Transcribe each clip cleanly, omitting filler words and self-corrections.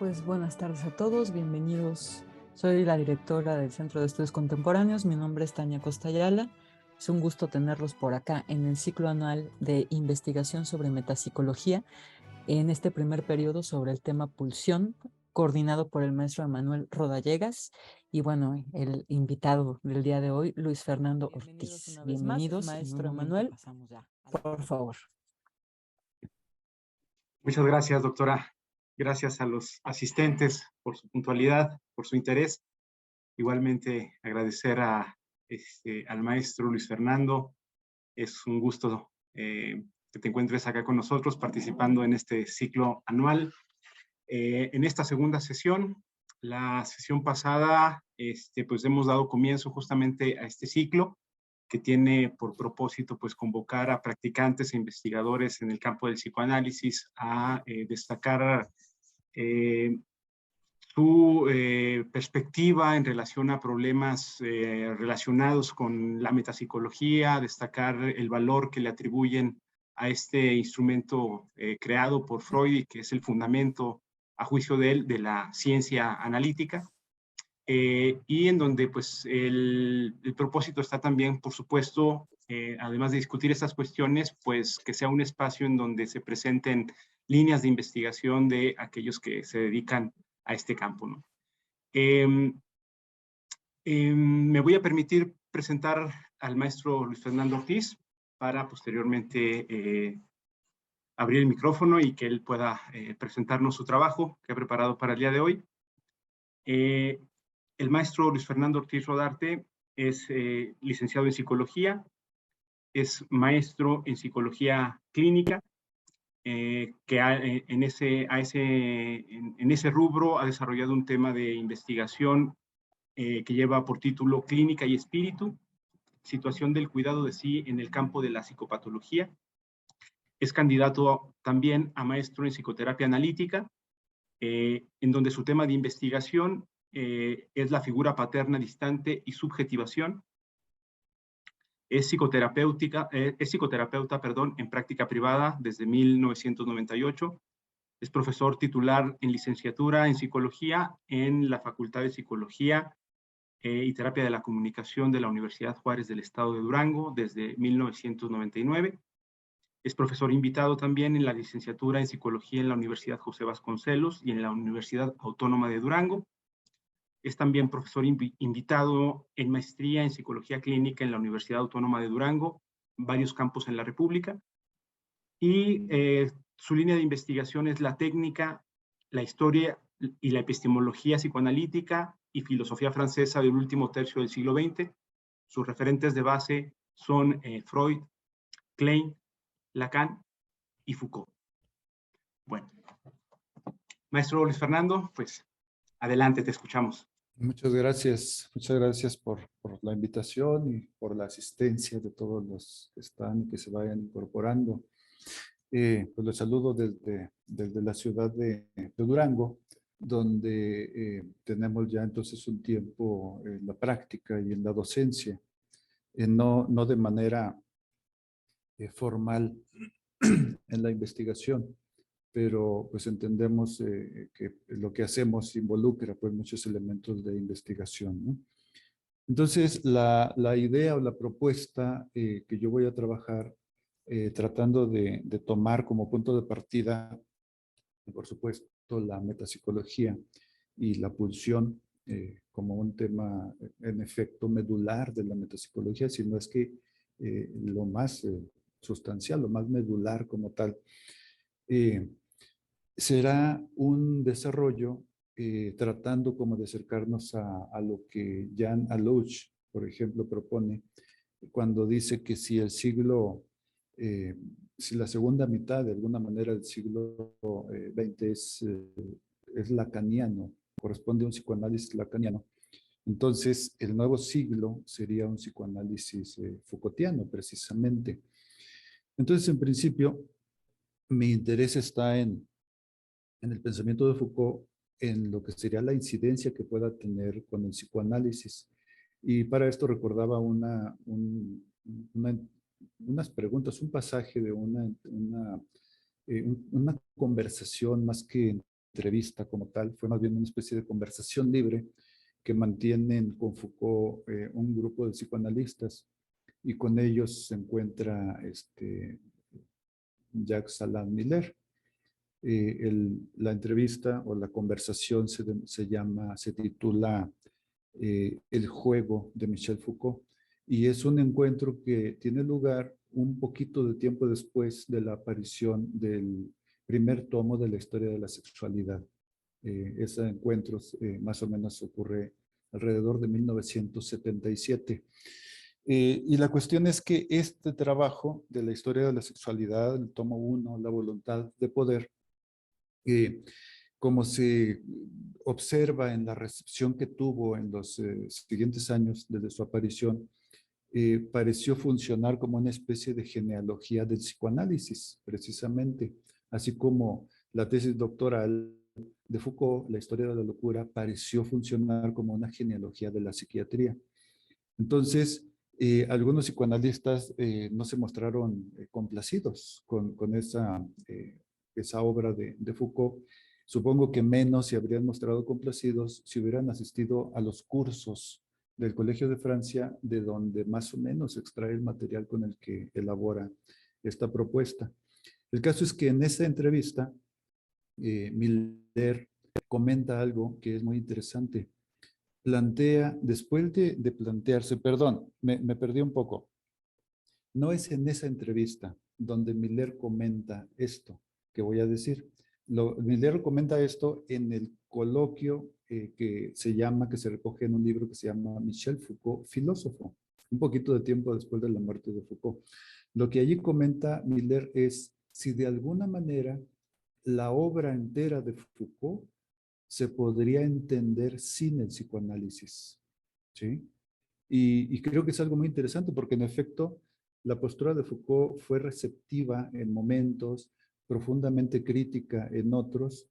Pues buenas tardes a todos, bienvenidos. Soy la directora del Centro de Estudios Contemporáneos, mi nombre es Tania Costayala. Es un gusto tenerlos por acá en el ciclo anual de investigación sobre metapsicología, en este primer periodo sobre el tema pulsión, coordinado por el maestro Emanuel Rodallegas y bueno, el invitado del día de hoy, Luis Fernando Ortiz. Bienvenidos, maestro Emanuel, por favor. Muchas gracias, doctora. Gracias a los asistentes por su puntualidad, por su interés. Igualmente agradecer al maestro Luis Fernando. Es un gusto que te encuentres acá con nosotros participando en este ciclo anual. En esta segunda sesión, la sesión pasada, pues hemos dado comienzo justamente a este ciclo que tiene por propósito pues convocar a practicantes e investigadores en el campo del psicoanálisis a destacar su perspectiva en relación a problemas relacionados con la metapsicología, destacar el valor que le atribuyen a este instrumento creado por Freud y que es el fundamento, a juicio de él, de la ciencia analítica. Y en donde pues el propósito está también, por supuesto, además de discutir estas cuestiones, pues que sea un espacio en donde se presenten líneas de investigación de aquellos que se dedican a este campo, ¿no? Me voy a permitir presentar al maestro Luis Fernando Ortiz para posteriormente abrir el micrófono y que él pueda presentarnos su trabajo que ha preparado para el día de hoy. El maestro Luis Fernando Ortiz Rodarte es licenciado en psicología, es maestro en psicología clínica, que en ese rubro ha desarrollado un tema de investigación que lleva por título Clínica y Espíritu, situación del cuidado de sí en el campo de la psicopatología. Es candidato también a maestro en psicoterapia analítica, en donde su tema de investigación es la figura paterna distante y subjetivación. Es psicoterapeuta, en práctica privada desde 1998. Es profesor titular en licenciatura en psicología en la Facultad de Psicología y Terapia de la Comunicación de la Universidad Juárez del Estado de Durango desde 1999. Es profesor invitado también en la licenciatura en psicología en la Universidad José Vasconcelos y en la Universidad Autónoma de Durango. Es también profesor invitado en maestría en psicología clínica en la Universidad Autónoma de Durango, varios campos en la República. Y su línea de investigación es la técnica, la historia y la epistemología psicoanalítica y filosofía francesa del último tercio del siglo XX. Sus referentes de base son Freud, Klein, Lacan y Foucault. Bueno, maestro Luis Fernando, pues adelante, te escuchamos. Muchas gracias por la invitación y por la asistencia de todos los que están y que se vayan incorporando. Pues les saludo desde la ciudad de Durango, donde tenemos ya entonces un tiempo en la práctica y en la docencia, no de manera formal en la investigación, pero pues entendemos que lo que hacemos involucra pues muchos elementos de investigación, ¿no? Entonces, la idea o la propuesta que yo voy a trabajar tratando de tomar como punto de partida, por supuesto, la metapsicología y la pulsión como un tema, en efecto, medular de la metapsicología, sino es que lo más sustancial, lo más medular como tal, será un desarrollo tratando como de acercarnos a lo que Jan Alouch, por ejemplo, propone cuando dice que si el siglo, si la segunda mitad de alguna manera del siglo XX es lacaniano, corresponde a un psicoanálisis lacaniano, entonces el nuevo siglo sería un psicoanálisis Foucaultiano precisamente. Entonces, en principio, mi interés está en el pensamiento de Foucault, en lo que sería la incidencia que pueda tener con el psicoanálisis. Y para esto recordaba unas preguntas, un pasaje de una conversación más que entrevista como tal, fue más bien una especie de conversación libre que mantienen con Foucault un grupo de psicoanalistas, y con ellos se encuentra Jacques Alain Miller. La entrevista o la conversación se titula El juego de Michel Foucault, y es un encuentro que tiene lugar un poquito de tiempo después de la aparición del primer tomo de la historia de la sexualidad. Ese encuentro más o menos ocurre alrededor de 1977. Y la cuestión es que este trabajo de la historia de la sexualidad, el tomo 1, La voluntad de poder, como se observa en la recepción que tuvo en los siguientes años desde su aparición, pareció funcionar como una especie de genealogía del psicoanálisis, precisamente, así como la tesis doctoral de Foucault, La historia de la locura, pareció funcionar como una genealogía de la psiquiatría. Entonces, algunos psicoanalistas no se mostraron complacidos con esa obra de Foucault. Supongo que menos se habrían mostrado complacidos si hubieran asistido a los cursos del Colegio de Francia, de donde más o menos extrae el material con el que elabora esta propuesta. El caso es que en esa entrevista, Miller comenta algo que es muy interesante. Plantea, después de plantearse, perdón, me perdí un poco. No es en esa entrevista donde Miller comenta esto que voy a decir. Miller comenta esto en el coloquio que se recoge en un libro que se llama Michel Foucault, filósofo, un poquito de tiempo después de la muerte de Foucault. Lo que allí comenta Miller es si de alguna manera la obra entera de Foucault se podría entender sin el psicoanálisis, ¿sí? Y creo que es algo muy interesante porque en efecto la postura de Foucault fue receptiva en momentos, profundamente crítica en otros,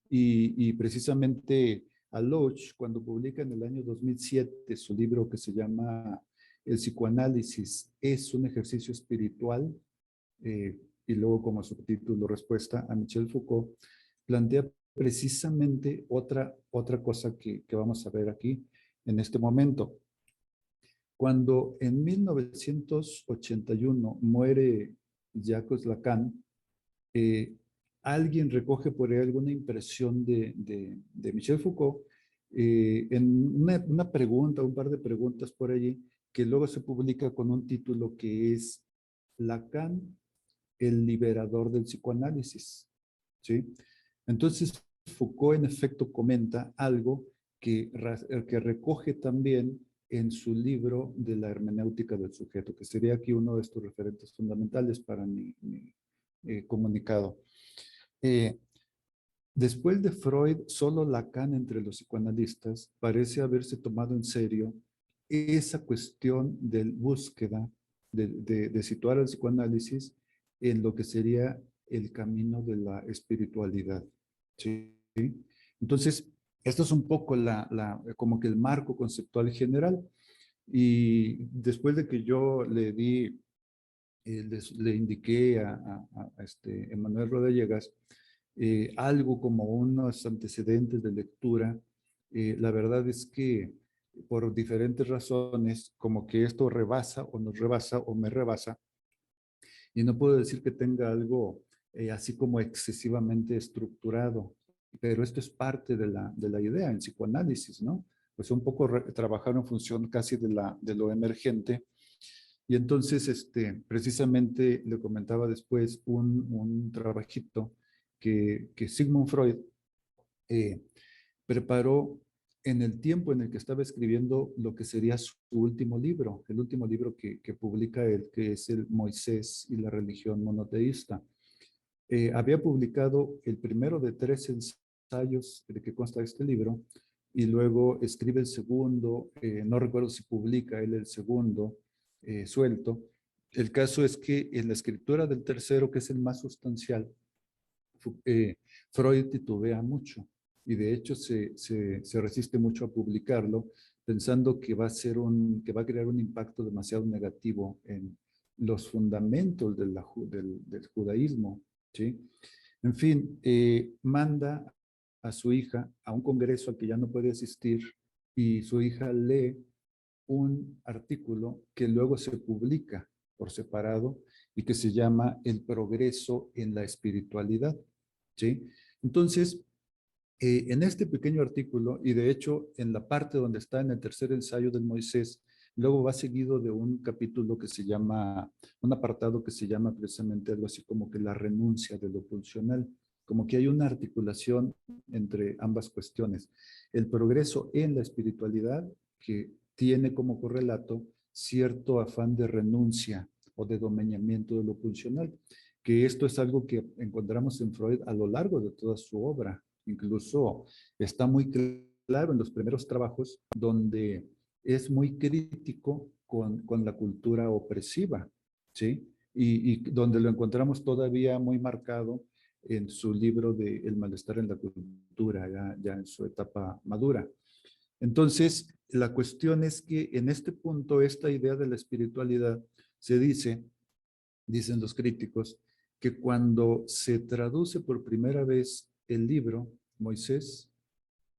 y precisamente Aloche, cuando publica en el año 2007 su libro que se llama El psicoanálisis es un ejercicio espiritual, y luego como subtítulo respuesta a Michel Foucault, plantea precisamente otra cosa que vamos a ver aquí en este momento. Cuando en 1981 muere Jacques Lacan, alguien recoge por ahí alguna impresión de Michel Foucault en una pregunta, un par de preguntas por allí, que luego se publica con un título que es Lacan, el liberador del psicoanálisis, ¿sí? Entonces, Foucault en efecto comenta algo que recoge también en su libro de la hermenéutica del sujeto, que sería aquí uno de estos referentes fundamentales para mi comunicado. Después de Freud, solo Lacan entre los psicoanalistas parece haberse tomado en serio esa cuestión de búsqueda, de situar al psicoanálisis en lo que sería el camino de la espiritualidad, ¿sí? Entonces, esto es un poco como que el marco conceptual general. Y después de que yo le indiqué a Emmanuel Rodallegas algo como unos antecedentes de lectura, la verdad es que por diferentes razones, como que esto rebasa o nos rebasa o me rebasa, y no puedo decir que tenga algo así como excesivamente estructurado, pero esto es parte de la idea en psicoanálisis, ¿no? Pues un poco trabajar en función casi de lo emergente. Y entonces, precisamente le comentaba después un trabajito que Sigmund Freud preparó en el tiempo en el que estaba escribiendo lo que sería su último libro, el último libro que publica él, que es el Moisés y la religión monoteísta. Había publicado el primero de 3 ensayos de que consta este libro, y luego escribe el segundo, no recuerdo si publica él el segundo suelto. El caso es que en la escritura del tercero, que es el más sustancial, Freud titubea mucho, y de hecho se resiste mucho a publicarlo, pensando que va a crear un impacto demasiado negativo en los fundamentos del judaísmo, ¿sí? En fin, manda a su hija a un congreso al que ya no puede asistir y su hija lee un artículo que luego se publica por separado y que se llama El progreso en la espiritualidad, ¿sí? Entonces, en este pequeño artículo, y de hecho en la parte donde está en el tercer ensayo del Moisés, luego va seguido de un capítulo que se llama, un apartado que se llama precisamente algo así como que la renuncia de lo pulsional, como que hay una articulación entre ambas cuestiones. El progreso en la espiritualidad, que tiene como correlato cierto afán de renuncia o de domeñamiento de lo pulsional, que esto es algo que encontramos en Freud a lo largo de toda su obra. Incluso está muy claro en los primeros trabajos donde es muy crítico con la cultura opresiva, ¿sí? Y donde lo encontramos todavía muy marcado en su libro de El malestar en la cultura, ya en su etapa madura. Entonces, la cuestión es que en este punto, esta idea de la espiritualidad se dice, dicen los críticos, que cuando se traduce por primera vez el libro, Moisés,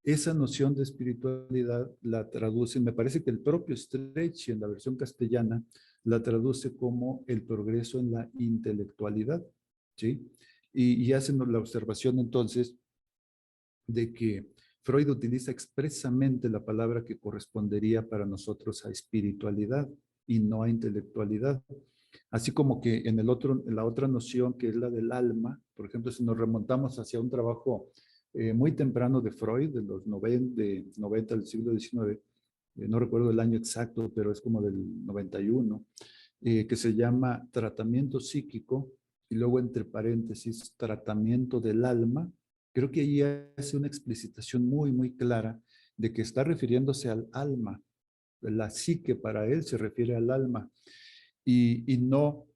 esa noción de espiritualidad la traduce, me parece que el propio Stretch en la versión castellana la traduce como el progreso en la intelectualidad, ¿sí? Y hacen la observación entonces de que Freud utiliza expresamente la palabra que correspondería para nosotros a espiritualidad y no a intelectualidad. Así como que en la otra noción que es la del alma, por ejemplo, si nos remontamos hacia un trabajo muy temprano de Freud, de los 90 del siglo XIX, no recuerdo el año exacto, pero es como del 91, que se llama Tratamiento Psíquico, y luego entre paréntesis, Tratamiento del Alma. Creo que ahí hace una explicitación muy, muy clara de que está refiriéndose al alma. La psique para él se refiere al alma y no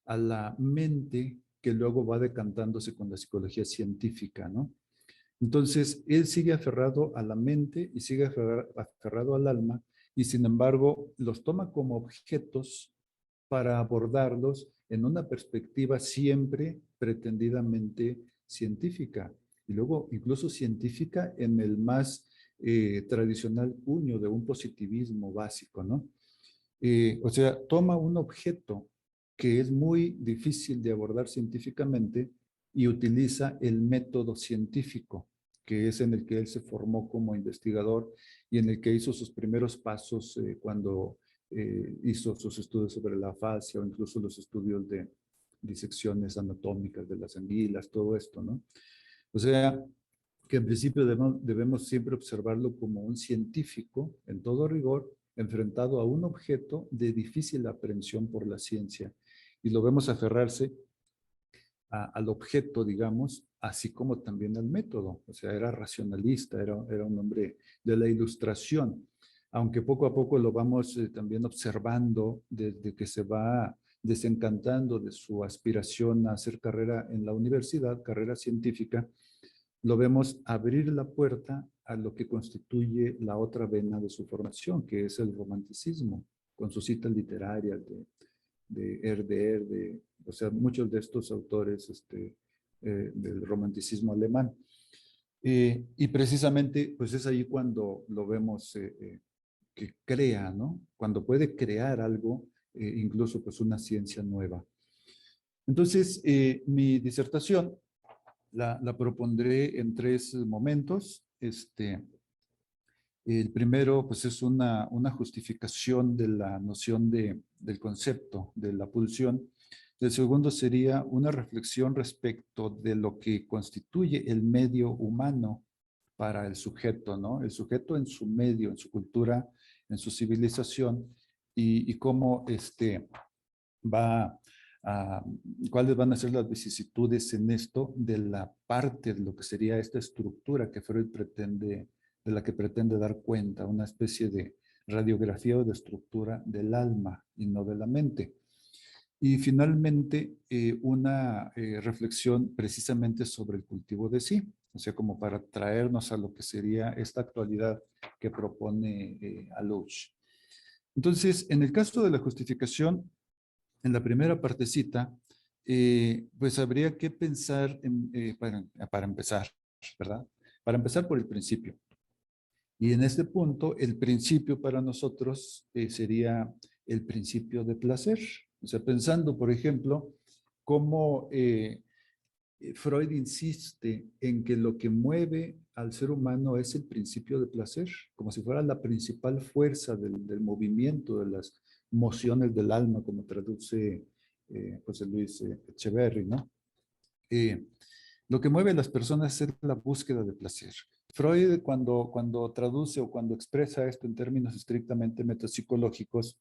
a la mente que luego va decantándose con la psicología científica, ¿no? Entonces, él sigue aferrado a la mente y sigue aferrado al alma y sin embargo los toma como objetos para abordarlos en una perspectiva siempre pretendidamente científica y luego incluso científica en el más tradicional cuño de un positivismo básico, ¿no? O sea, toma un objeto que es muy difícil de abordar científicamente y utiliza el método científico, que es en el que él se formó como investigador y en el que hizo sus primeros pasos cuando hizo sus estudios sobre la fascia o incluso los estudios de disecciones anatómicas de las anguilas, todo esto, ¿no? O sea, que en principio debemos siempre observarlo como un científico, en todo rigor, enfrentado a un objeto de difícil aprehensión por la ciencia. Y lo vemos aferrarse al objeto, digamos, así como también al método. O sea, era racionalista, era un hombre de la ilustración. Aunque poco a poco lo vamos también observando desde que se va desencantando de su aspiración a hacer carrera en la universidad, carrera científica, lo vemos abrir la puerta a lo que constituye la otra vena de su formación, que es el romanticismo, con sus citas literarias de Herder, o sea, muchos de estos autores del romanticismo alemán. Y precisamente, pues es ahí cuando lo vemos que crea, ¿no? Cuando puede crear algo, incluso pues una ciencia nueva. Entonces, mi disertación la propondré en tres momentos. El primero, pues es una justificación de la noción del concepto de la pulsión. El segundo sería una reflexión respecto de lo que constituye el medio humano para el sujeto, ¿no? El sujeto en su medio, en su cultura, en su civilización y cómo va a, cuáles van a ser las vicisitudes en esto de la parte de lo que sería esta estructura que Freud pretende, de la que pretende dar cuenta, una especie de radiografía o de estructura del alma y no de la mente. Y finalmente, una reflexión precisamente sobre el cultivo de sí, o sea, como para traernos a lo que sería esta actualidad que propone Alouche. Entonces, en el caso de la justificación, en la primera partecita, pues habría que pensar, para empezar, ¿verdad? Para empezar por el principio. Y en este punto, el principio para nosotros sería el principio de placer. O sea, pensando, por ejemplo, cómo Freud insiste en que lo que mueve al ser humano es el principio de placer, como si fuera la principal fuerza del movimiento, de las mociones del alma, como traduce José Luis Echeverry, ¿no? Lo que mueve a las personas es la búsqueda de placer. Freud, cuando traduce o cuando expresa esto en términos estrictamente metapsicológicos,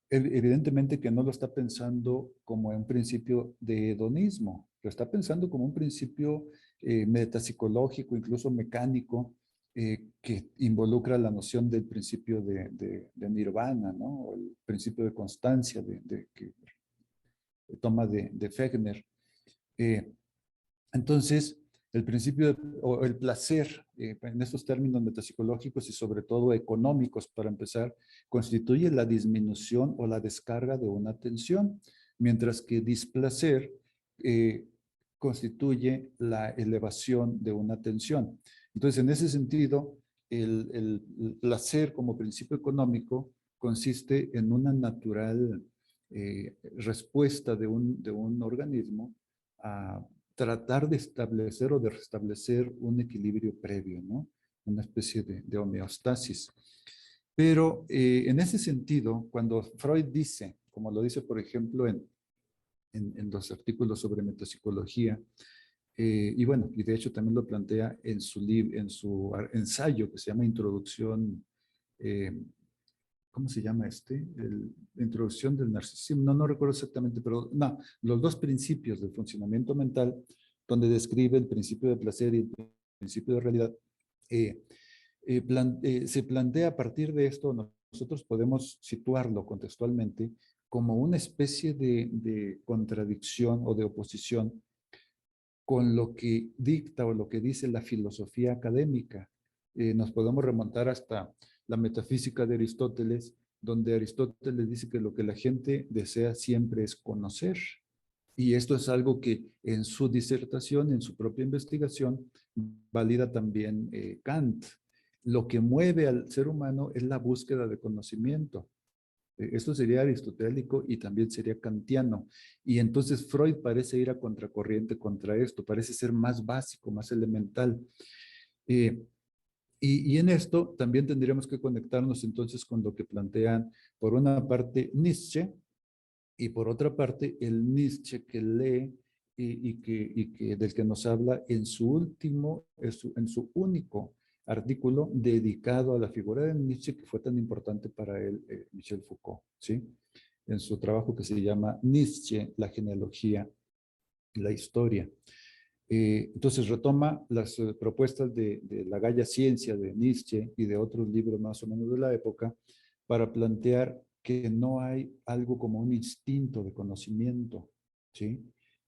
evidentemente que no lo está pensando como un principio de hedonismo, lo está pensando como un principio metapsicológico, incluso mecánico, que involucra la noción del principio de nirvana, ¿no? O el principio de constancia que toma de Fechner. Entonces, el principio o el placer, en estos términos metapsicológicos y sobre todo económicos, para empezar, constituye la disminución o la descarga de una tensión, mientras que displacer constituye la elevación de una tensión. Entonces, en ese sentido, el placer como principio económico consiste en una natural respuesta de un organismo a tratar de establecer o de restablecer un equilibrio previo, ¿no? Una especie de homeostasis. Pero en ese sentido, cuando Freud dice, como lo dice, por ejemplo, en los artículos sobre metapsicología, y bueno, y de hecho también lo plantea en su ensayo que se llama Introducción, ¿cómo se llama este? La introducción del narcisismo, no recuerdo exactamente, pero no, los dos principios del funcionamiento mental, donde describe el principio de placer y el principio de realidad, se plantea a partir de esto, nosotros podemos situarlo contextualmente como una especie de contradicción o de oposición con lo que dicta o lo que dice la filosofía académica. Nos podemos remontar hasta la metafísica de Aristóteles, donde Aristóteles dice que lo que la gente desea siempre es conocer. Y esto es algo que en su disertación, en su propia investigación, valida también Kant. Lo que mueve al ser humano es la búsqueda de conocimiento. Esto sería aristotélico y también sería kantiano. Y entonces Freud parece ir a contracorriente contra esto, parece ser más básico, más elemental. Y en esto también tendríamos que conectarnos entonces con lo que plantean, por una parte, Nietzsche, y por otra parte, el Nietzsche que lee del que nos habla en su último, en su único artículo dedicado a la figura de Nietzsche, que fue tan importante para él, Michel Foucault, ¿sí? En su trabajo que se llama Nietzsche, la genealogía y la historia. Entonces retoma las propuestas de la Gaia Ciencia de Nietzsche y de otros libros más o menos de la época para plantear que no hay algo como un instinto de conocimiento, ¿sí?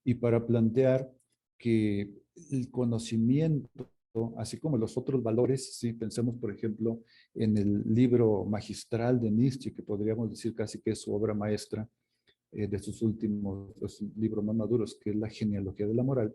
Y para plantear que el conocimiento, así como los otros valores, si pensemos por ejemplo en el libro magistral de Nietzsche, que podríamos decir casi que es su obra maestra, de sus últimos los libros más maduros, que es la genealogía de la moral,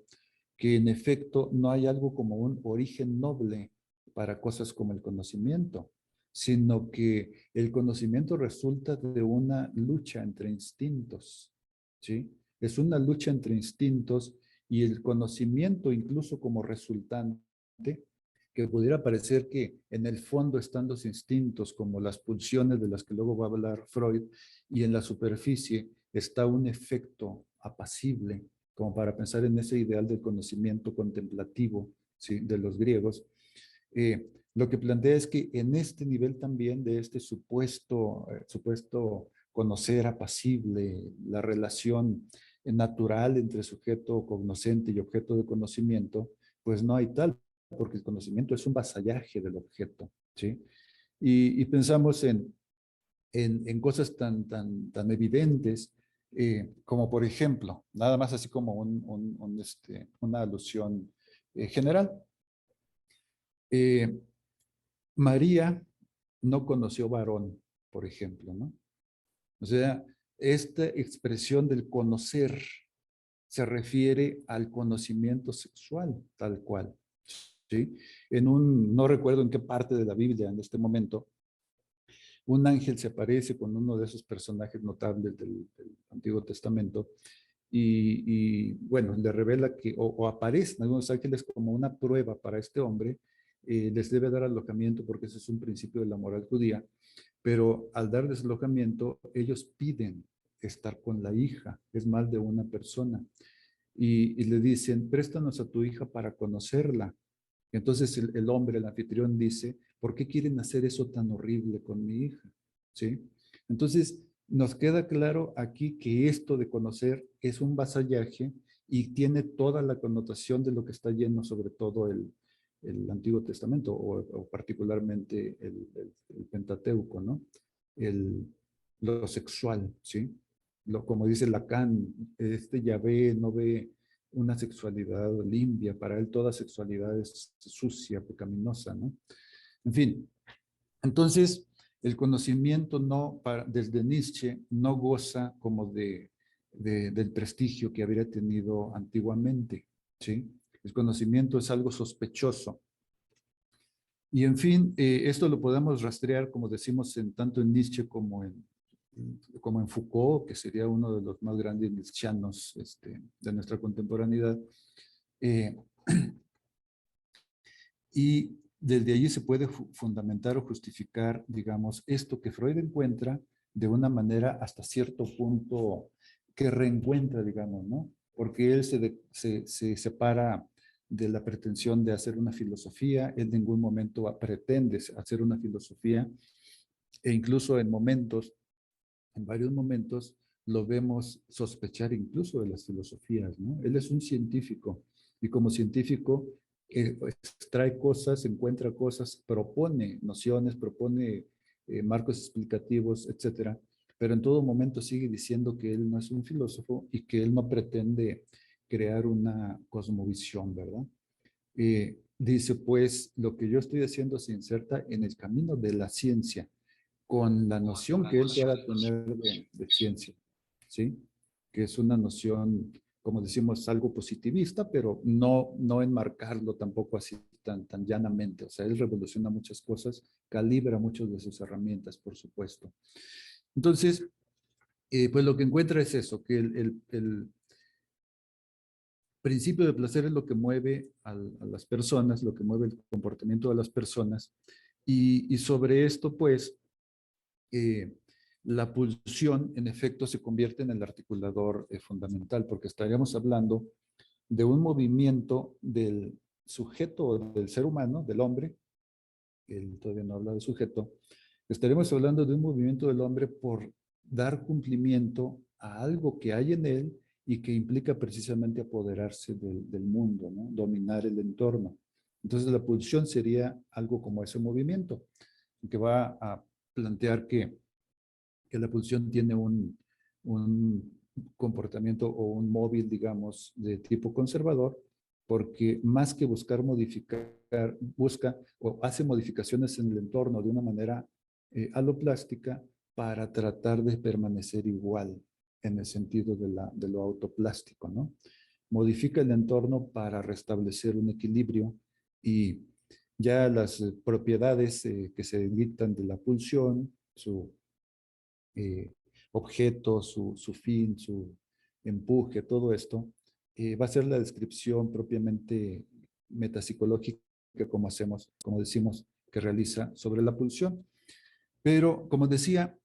que en efecto no hay algo como un origen noble para cosas como el conocimiento, sino que el conocimiento resulta de una lucha entre instintos, ¿sí? Es una lucha entre instintos y el conocimiento incluso como resultante, que pudiera parecer que en el fondo están los instintos como las pulsiones de las que luego va a hablar Freud, y en la superficie está un efecto apacible, como para pensar en ese ideal del conocimiento contemplativo, ¿sí? De los griegos. Lo que plantea es que en este nivel también de este supuesto conocer apacible, la relación natural entre sujeto cognoscente y objeto de conocimiento, pues no hay tal, porque el conocimiento es un vasallaje del objeto, ¿sí? Y pensamos en cosas tan evidentes como por ejemplo, nada más así como una alusión general. María no conoció varón, por ejemplo, ¿no? O sea, esta expresión del conocer se refiere al conocimiento sexual, tal cual, ¿sí? No recuerdo en qué parte de la Biblia en este momento, un ángel se aparece con uno de esos personajes notables del Antiguo Testamento bueno, le revela que, o aparecen algunos ángeles como una prueba para este hombre, les debe dar alojamiento porque ese es un principio de la moral judía, pero al darles alojamiento, ellos piden estar con la hija, es más de una persona, y le dicen, préstanos a tu hija para conocerla. Entonces el hombre, el anfitrión dice, ¿por qué quieren hacer eso tan horrible con mi hija? ¿Sí? Entonces nos queda claro aquí que esto de conocer es un vasallaje y tiene toda la connotación de lo que está lleno sobre todo el Antiguo Testamento o particularmente el Pentateuco, ¿no? El, lo sexual, ¿sí? Como dice Lacan, este Yahvé no ve una sexualidad limpia, para él toda sexualidad es sucia, pecaminosa, ¿no? En fin, entonces el conocimiento desde Nietzsche no goza como del prestigio que habría tenido antiguamente, ¿sí? El conocimiento es algo sospechoso. Y en fin, esto lo podemos rastrear, como decimos, tanto en Nietzsche como en Foucault, que sería uno de los más grandes nietzscheanos de nuestra contemporaneidad. Eh, y desde allí se puede fundamentar o justificar, digamos, esto que Freud encuentra de una manera hasta cierto punto que reencuentra, digamos, ¿no? Porque él se separa de la pretensión de hacer una filosofía, él en ningún momento pretende hacer una filosofía, e incluso en varios momentos, lo vemos sospechar incluso de las filosofías, ¿no? Él es un científico y como científico extrae cosas, encuentra cosas, propone nociones, propone marcos explicativos, etcétera, pero en todo momento sigue diciendo que él no es un filósofo y que él no pretende crear una cosmovisión, ¿verdad? Dice, pues, lo que yo estoy haciendo se inserta en el camino de la ciencia, con la noción que él pueda tener de ciencia, ¿sí? Que es una noción, como decimos, algo positivista, pero no enmarcarlo tampoco así tan llanamente. O sea, él revoluciona muchas cosas, calibra muchas de sus herramientas, por supuesto. Entonces, pues lo que encuentra es eso, que el principio de placer es lo que mueve a las personas, lo que mueve el comportamiento de las personas, y sobre esto, pues, eh, la pulsión en efecto se convierte en el articulador fundamental, porque estaríamos hablando de un movimiento del sujeto, del ser humano, del hombre, él todavía no habla de sujeto, estaremos hablando de un movimiento del hombre por dar cumplimiento a algo que hay en él y que implica precisamente apoderarse del mundo, ¿no? Dominar el entorno. Entonces la pulsión sería algo como ese movimiento, que va a plantear que la pulsión tiene un comportamiento o un móvil, digamos, de tipo conservador, porque más que buscar modificar, busca o hace modificaciones en el entorno de una manera aloplástica para tratar de permanecer igual en el sentido de lo autoplástico, ¿no? Modifica el entorno para restablecer un equilibrio y ya las propiedades que se dictan de la pulsión, su eh, objeto, su fin, su empuje, todo esto, va a ser la descripción propiamente metapsicológica como decimos, que realiza sobre la pulsión. Pero, como decía,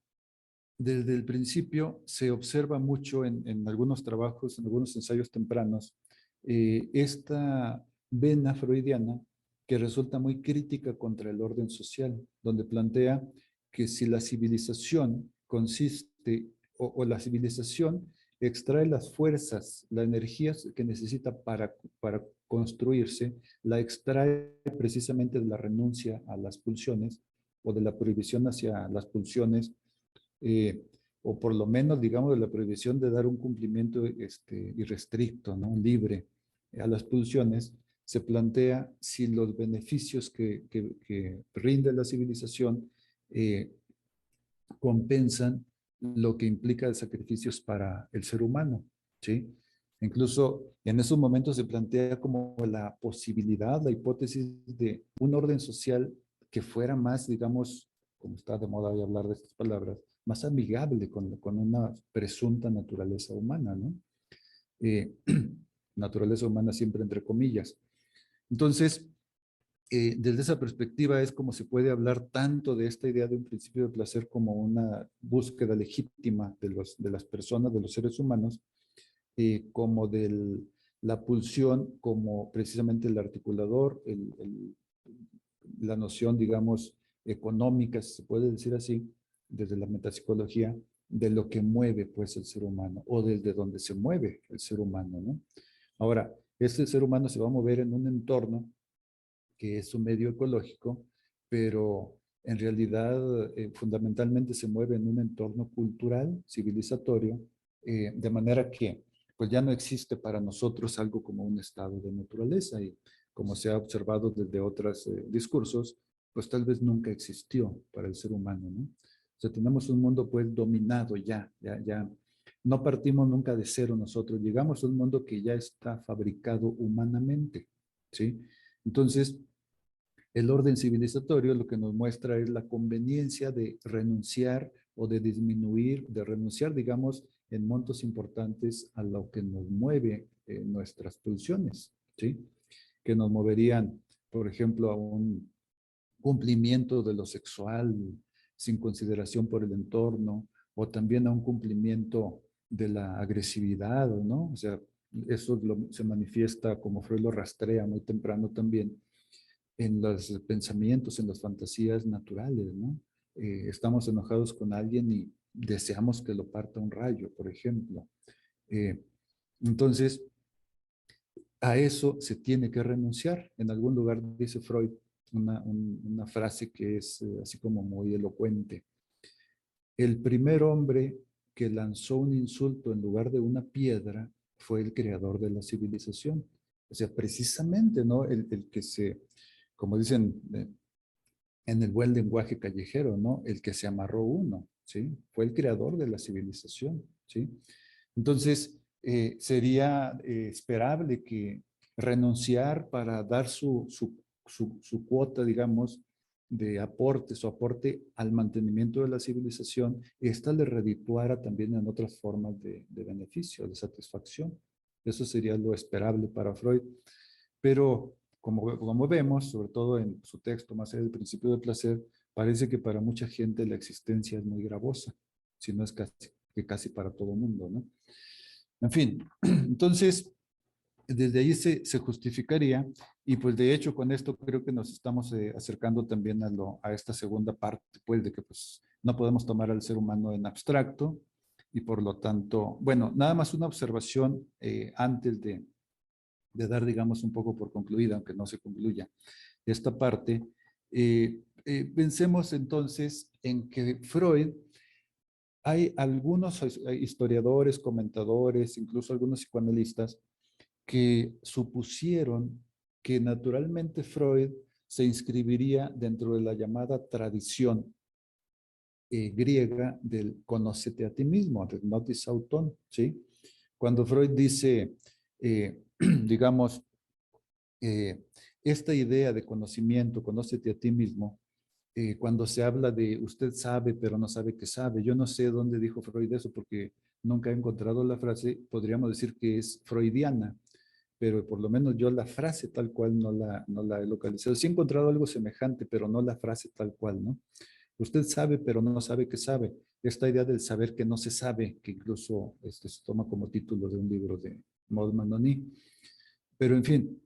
desde el principio se observa mucho en algunos trabajos, en algunos ensayos tempranos, esta vena freudiana que resulta muy crítica contra el orden social, donde plantea que si la civilización consiste, o la civilización extrae las fuerzas, las energías que necesita para construirse, la extrae precisamente de la renuncia a las pulsiones o de la prohibición hacia las pulsiones, o por lo menos, digamos, de la prohibición de dar un cumplimiento irrestricto, ¿no? Libre a las pulsiones, se plantea si los beneficios que rinde la civilización compensan lo que implica sacrificios para el ser humano, ¿sí? Incluso en esos momentos se plantea como la posibilidad, la hipótesis de un orden social que fuera más, digamos, como está de moda hoy hablar de estas palabras, más amigable con una presunta naturaleza humana, ¿no? Eh, naturaleza humana siempre entre comillas. Entonces, desde esa perspectiva es como se puede hablar tanto de esta idea de un principio de placer como una búsqueda legítima de las personas, de los seres humanos, como de la pulsión como precisamente el articulador, la noción, digamos, económica, si se puede decir así, desde la metapsicología, de lo que mueve pues el ser humano o desde donde se mueve el ser humano, ¿no? Ahora, este ser humano se va a mover en un entorno que es un medio ecológico, pero en realidad fundamentalmente se mueve en un entorno cultural, civilizatorio, de manera que pues ya no existe para nosotros algo como un estado de naturaleza y como se ha observado desde otros discursos, pues tal vez nunca existió para el ser humano, ¿no? O sea, tenemos un mundo pues dominado ya. No partimos nunca de cero nosotros, llegamos a un mundo que ya está fabricado humanamente, ¿sí? Entonces, el orden civilizatorio lo que nos muestra es la conveniencia de renunciar o de disminuir, de renunciar, digamos, en montos importantes a lo que nos mueve nuestras pulsiones, ¿sí? Que nos moverían, por ejemplo, a un cumplimiento de lo sexual sin consideración por el entorno, o también a un cumplimiento de la agresividad, ¿no? O sea, eso se manifiesta, como Freud lo rastrea muy temprano también, en los pensamientos, en las fantasías naturales, ¿no? Estamos enojados con alguien y deseamos que lo parta un rayo, por ejemplo. Eh, entonces, a eso se tiene que renunciar. En algún lugar dice Freud una frase que es así como muy elocuente. El primer hombre que lanzó un insulto en lugar de una piedra fue el creador de la civilización. O sea, precisamente, ¿no? El que se, como dicen en el buen lenguaje callejero, ¿no? El que se amarró uno, ¿sí? Fue el creador de la civilización, ¿sí? Entonces, sería esperable que renunciar para dar su cuota, digamos, de aporte, su aporte al mantenimiento de la civilización, esta le redituara también en otras formas de beneficio, de satisfacción. Eso sería lo esperable para Freud. Pero como vemos, sobre todo en su texto más allá del principio del placer, parece que para mucha gente la existencia es muy gravosa, si no es casi para todo el mundo, ¿no? En fin, entonces, desde ahí se justificaría, y pues de hecho con esto creo que nos estamos acercando también a esta segunda parte, pues de que pues no podemos tomar al ser humano en abstracto, y por lo tanto, bueno, nada más una observación antes de dar, digamos, un poco por concluida, aunque no se concluya esta parte. Pensemos entonces en que Freud, hay algunos historiadores, comentadores, incluso algunos psicoanalistas, que supusieron que naturalmente Freud se inscribiría dentro de la llamada tradición griega del conócete a ti mismo, del notis auton, ¿sí? Cuando Freud dice, digamos, eh, esta idea de conocimiento, conócete a ti mismo, cuando se habla de usted sabe, pero no sabe que sabe, yo no sé dónde dijo Freud eso porque nunca he encontrado la frase, podríamos decir que es freudiana, pero por lo menos yo la frase tal cual no la he localizado. Sí he encontrado algo semejante, pero no la frase tal cual, ¿no? Usted sabe, pero no sabe que sabe. Esta idea del saber que no se sabe, que incluso se toma como título de un libro de Maud Manoni. Pero en fin,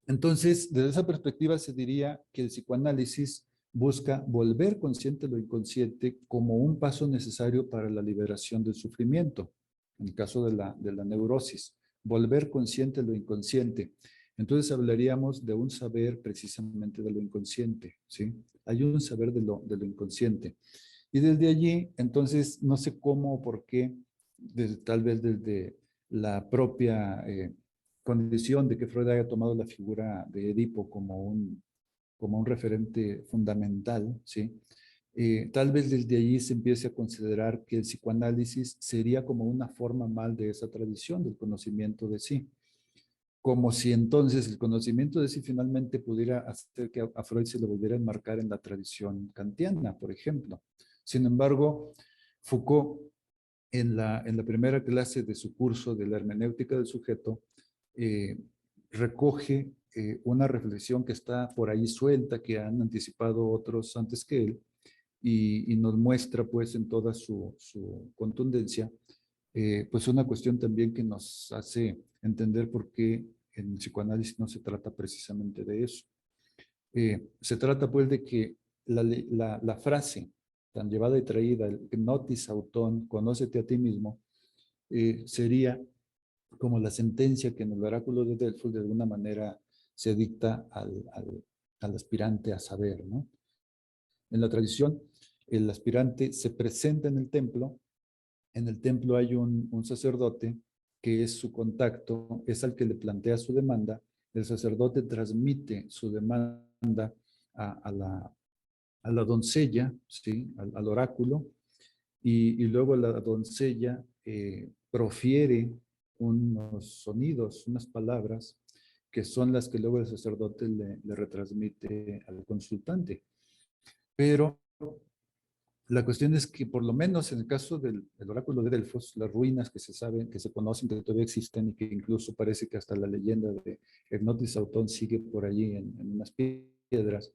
entonces, desde esa perspectiva se diría que el psicoanálisis busca volver consciente lo inconsciente como un paso necesario para la liberación del sufrimiento, en el caso de la neurosis, volver consciente lo inconsciente. Entonces hablaríamos de un saber precisamente de lo inconsciente, ¿sí? Hay un saber de lo inconsciente. Y desde allí, entonces, no sé cómo o por qué, tal vez desde la propia condición de que Freud haya tomado la figura de Edipo como un referente fundamental, ¿sí? Tal vez desde allí se empiece a considerar que el psicoanálisis sería como una forma mal de esa tradición del conocimiento de sí. Como si entonces el conocimiento de sí finalmente pudiera hacer que a Freud se le volviera a enmarcar en la tradición kantiana, por ejemplo. Sin embargo, Foucault, en la primera clase de su curso de la hermenéutica del sujeto, recoge una reflexión que está por ahí suelta, que han anticipado otros antes que él, y nos muestra pues en toda su contundencia, pues una cuestión también que nos hace entender por qué en el psicoanálisis no se trata precisamente de eso. Se trata pues de que la frase tan llevada y traída, el gnotis auton, conócete a ti mismo, sería como la sentencia que en el oráculo de Delfos de alguna manera se dicta al aspirante a saber, ¿no? En la tradición, el aspirante se presenta en el templo hay un sacerdote que es su contacto, es al que le plantea su demanda, el sacerdote transmite su demanda a la doncella, ¿sí? Al oráculo, y luego la doncella profiere unos sonidos, unas palabras, que son las que luego el sacerdote le retransmite al consultante. Pero la cuestión es que por lo menos en el caso del oráculo de Delfos, las ruinas que se saben, que se conocen, que todavía existen y que incluso parece que hasta la leyenda de Gnotis Autón sigue por allí en unas piedras,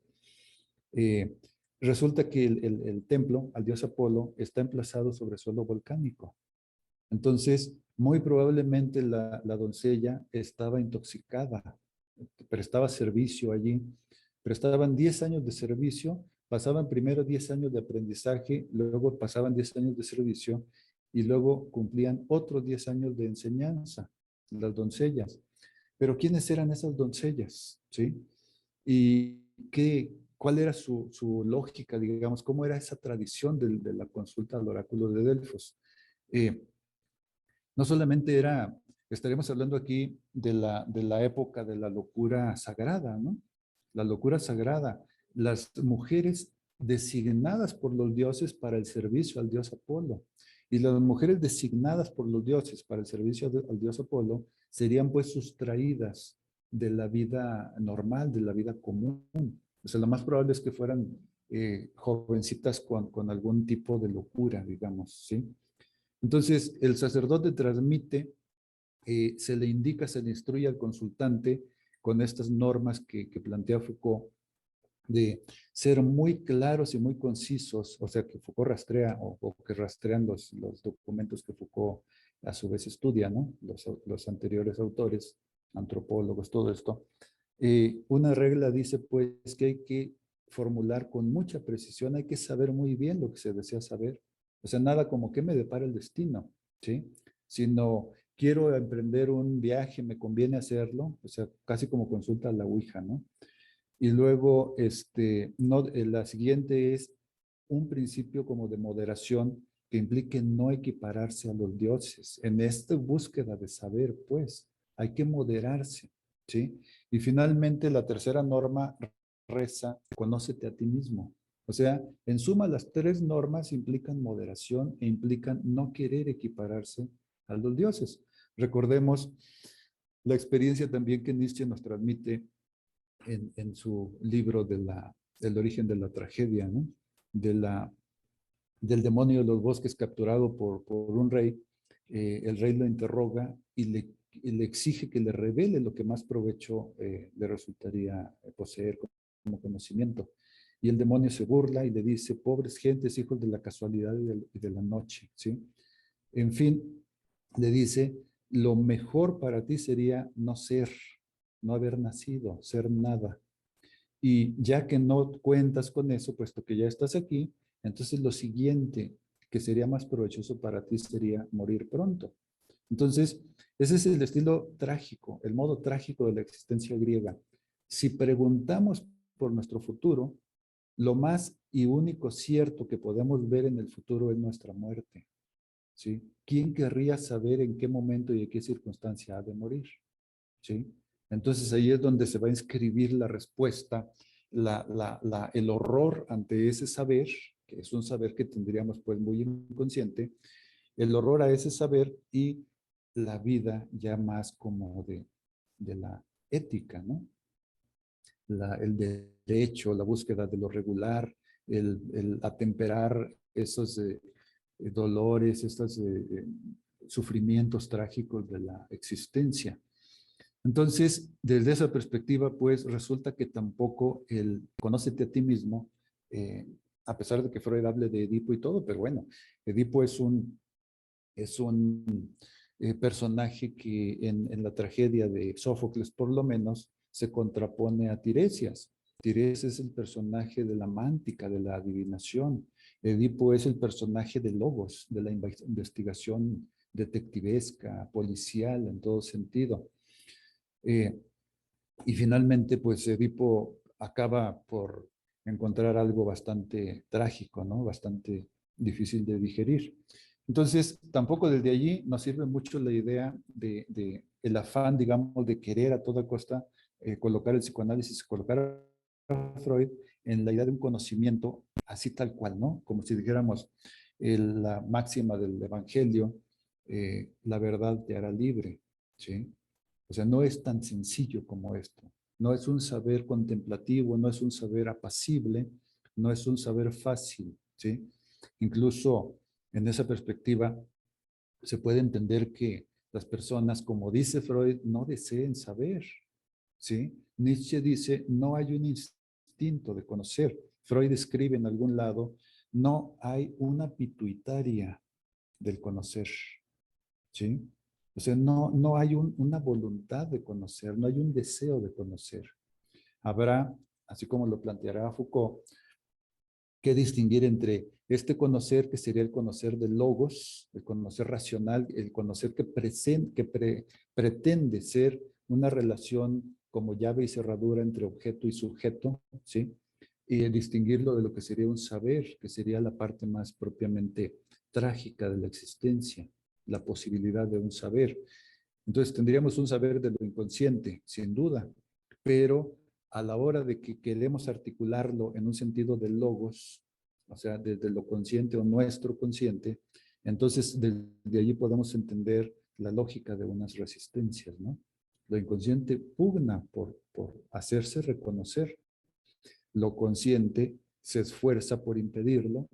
eh, resulta que el templo al dios Apolo está emplazado sobre suelo volcánico. Entonces, muy probablemente la doncella estaba intoxicada, prestaba servicio allí, prestaban 10 años de servicio, pasaban primero 10 años de aprendizaje, luego pasaban 10 años de servicio y luego cumplían otros 10 años de enseñanza, las doncellas. Pero ¿quiénes eran esas doncellas? ¿Sí? ¿Y cuál era su lógica, digamos? ¿Cómo era esa tradición de la consulta al oráculo de Delfos? Eh, no solamente era, estaríamos hablando aquí de la época de la locura sagrada, ¿no? La locura sagrada. Las mujeres designadas por los dioses para el servicio al dios Apolo. Y las mujeres designadas por los dioses para el servicio al dios Apolo serían pues sustraídas de la vida normal, de la vida común. O sea, lo más probable es que fueran jovencitas con algún tipo de locura, digamos, ¿sí? Entonces, el sacerdote transmite, se le indica, se le instruye al consultante con estas normas que plantea Foucault, de ser muy claros y muy concisos, o sea, que Foucault rastrea o que rastrean los documentos que Foucault a su vez estudia, ¿no? Los anteriores autores, antropólogos, todo esto. Una regla dice, pues, que hay que formular con mucha precisión, hay que saber muy bien lo que se desea saber. O sea, nada como qué me depara el destino, ¿sí? Sino quiero emprender un viaje, me conviene hacerlo, o sea, casi como consulta a la Ouija, ¿no? Y luego, no, la siguiente es un principio como de moderación que implique no equipararse a los dioses. En esta búsqueda de saber, pues, hay que moderarse, ¿sí? Y finalmente, la tercera norma reza, conócete a ti mismo. O sea, en suma, las tres normas implican moderación e implican no querer equipararse a los dioses. Recordemos la experiencia también que Nietzsche nos transmite en su libro del origen de la tragedia, ¿no? Del demonio de los bosques capturado por un rey. El rey lo interroga y le exige que le revele lo que más provecho le resultaría poseer como conocimiento. Y el demonio se burla y le dice, pobres gentes, hijos de la casualidad y de la noche, ¿sí? En fin, le dice, lo mejor para ti sería no ser, no haber nacido, ser nada. Y ya que no cuentas con eso, puesto que ya estás aquí, entonces lo siguiente que sería más provechoso para ti sería morir pronto. Entonces, ese es el estilo trágico, el modo trágico de la existencia griega. Si preguntamos por nuestro futuro, lo más y único cierto que podemos ver en el futuro es nuestra muerte, ¿sí? ¿Quién querría saber en qué momento y en qué circunstancia ha de morir? ¿Sí? Entonces ahí es donde se va a inscribir la respuesta, el horror ante ese saber, que es un saber que tendríamos pues muy inconsciente, el horror a ese saber y la vida ya más como de la ética, ¿no? El derecho, la búsqueda de lo regular, el atemperar esos dolores, estos sufrimientos trágicos de la existencia. Entonces, desde esa perspectiva, pues resulta que tampoco el conócete a ti mismo, a pesar de que Freud hable de Edipo y todo, pero bueno, Edipo es un personaje que en la tragedia de Sófocles, por lo menos, se contrapone a Tiresias. Tiresias es el personaje de la mántica, de la adivinación. Edipo es el personaje de Logos, de la investigación detectivesca, policial, en todo sentido. Y finalmente, pues Edipo acaba por encontrar algo bastante trágico, ¿no? Bastante difícil de digerir. Entonces, tampoco desde allí nos sirve mucho la idea de el afán, digamos, de querer a toda costa colocar el psicoanálisis, colocar a Freud en la idea de un conocimiento así tal cual, ¿no? Como si dijéramos la máxima del Evangelio, la verdad te hará libre, ¿sí? O sea, no es tan sencillo como esto. No es un saber contemplativo, no es un saber apacible, no es un saber fácil, ¿sí? Incluso en esa perspectiva se puede entender que las personas, como dice Freud, no deseen saber, ¿sí? Nietzsche dice, no hay un instinto de conocer. Freud escribe en algún lado, no hay una pituitaria del conocer, ¿sí? O sea, no hay una voluntad de conocer, no hay un deseo de conocer. Habrá, así como lo planteará Foucault, que distinguir entre este conocer, que sería el conocer del logos, el conocer racional, el conocer que pretende ser una relación como llave y cerradura entre objeto y sujeto, ¿sí? Y distinguirlo de lo que sería un saber, que sería la parte más propiamente trágica de la existencia, la posibilidad de un saber. Entonces tendríamos un saber de lo inconsciente, sin duda, pero a la hora de que queremos articularlo en un sentido de logos, o sea, desde lo consciente o nuestro consciente, entonces desde allí podemos entender la lógica de unas resistencias, ¿no? Lo inconsciente pugna por hacerse reconocer. Lo consciente se esfuerza por impedirlo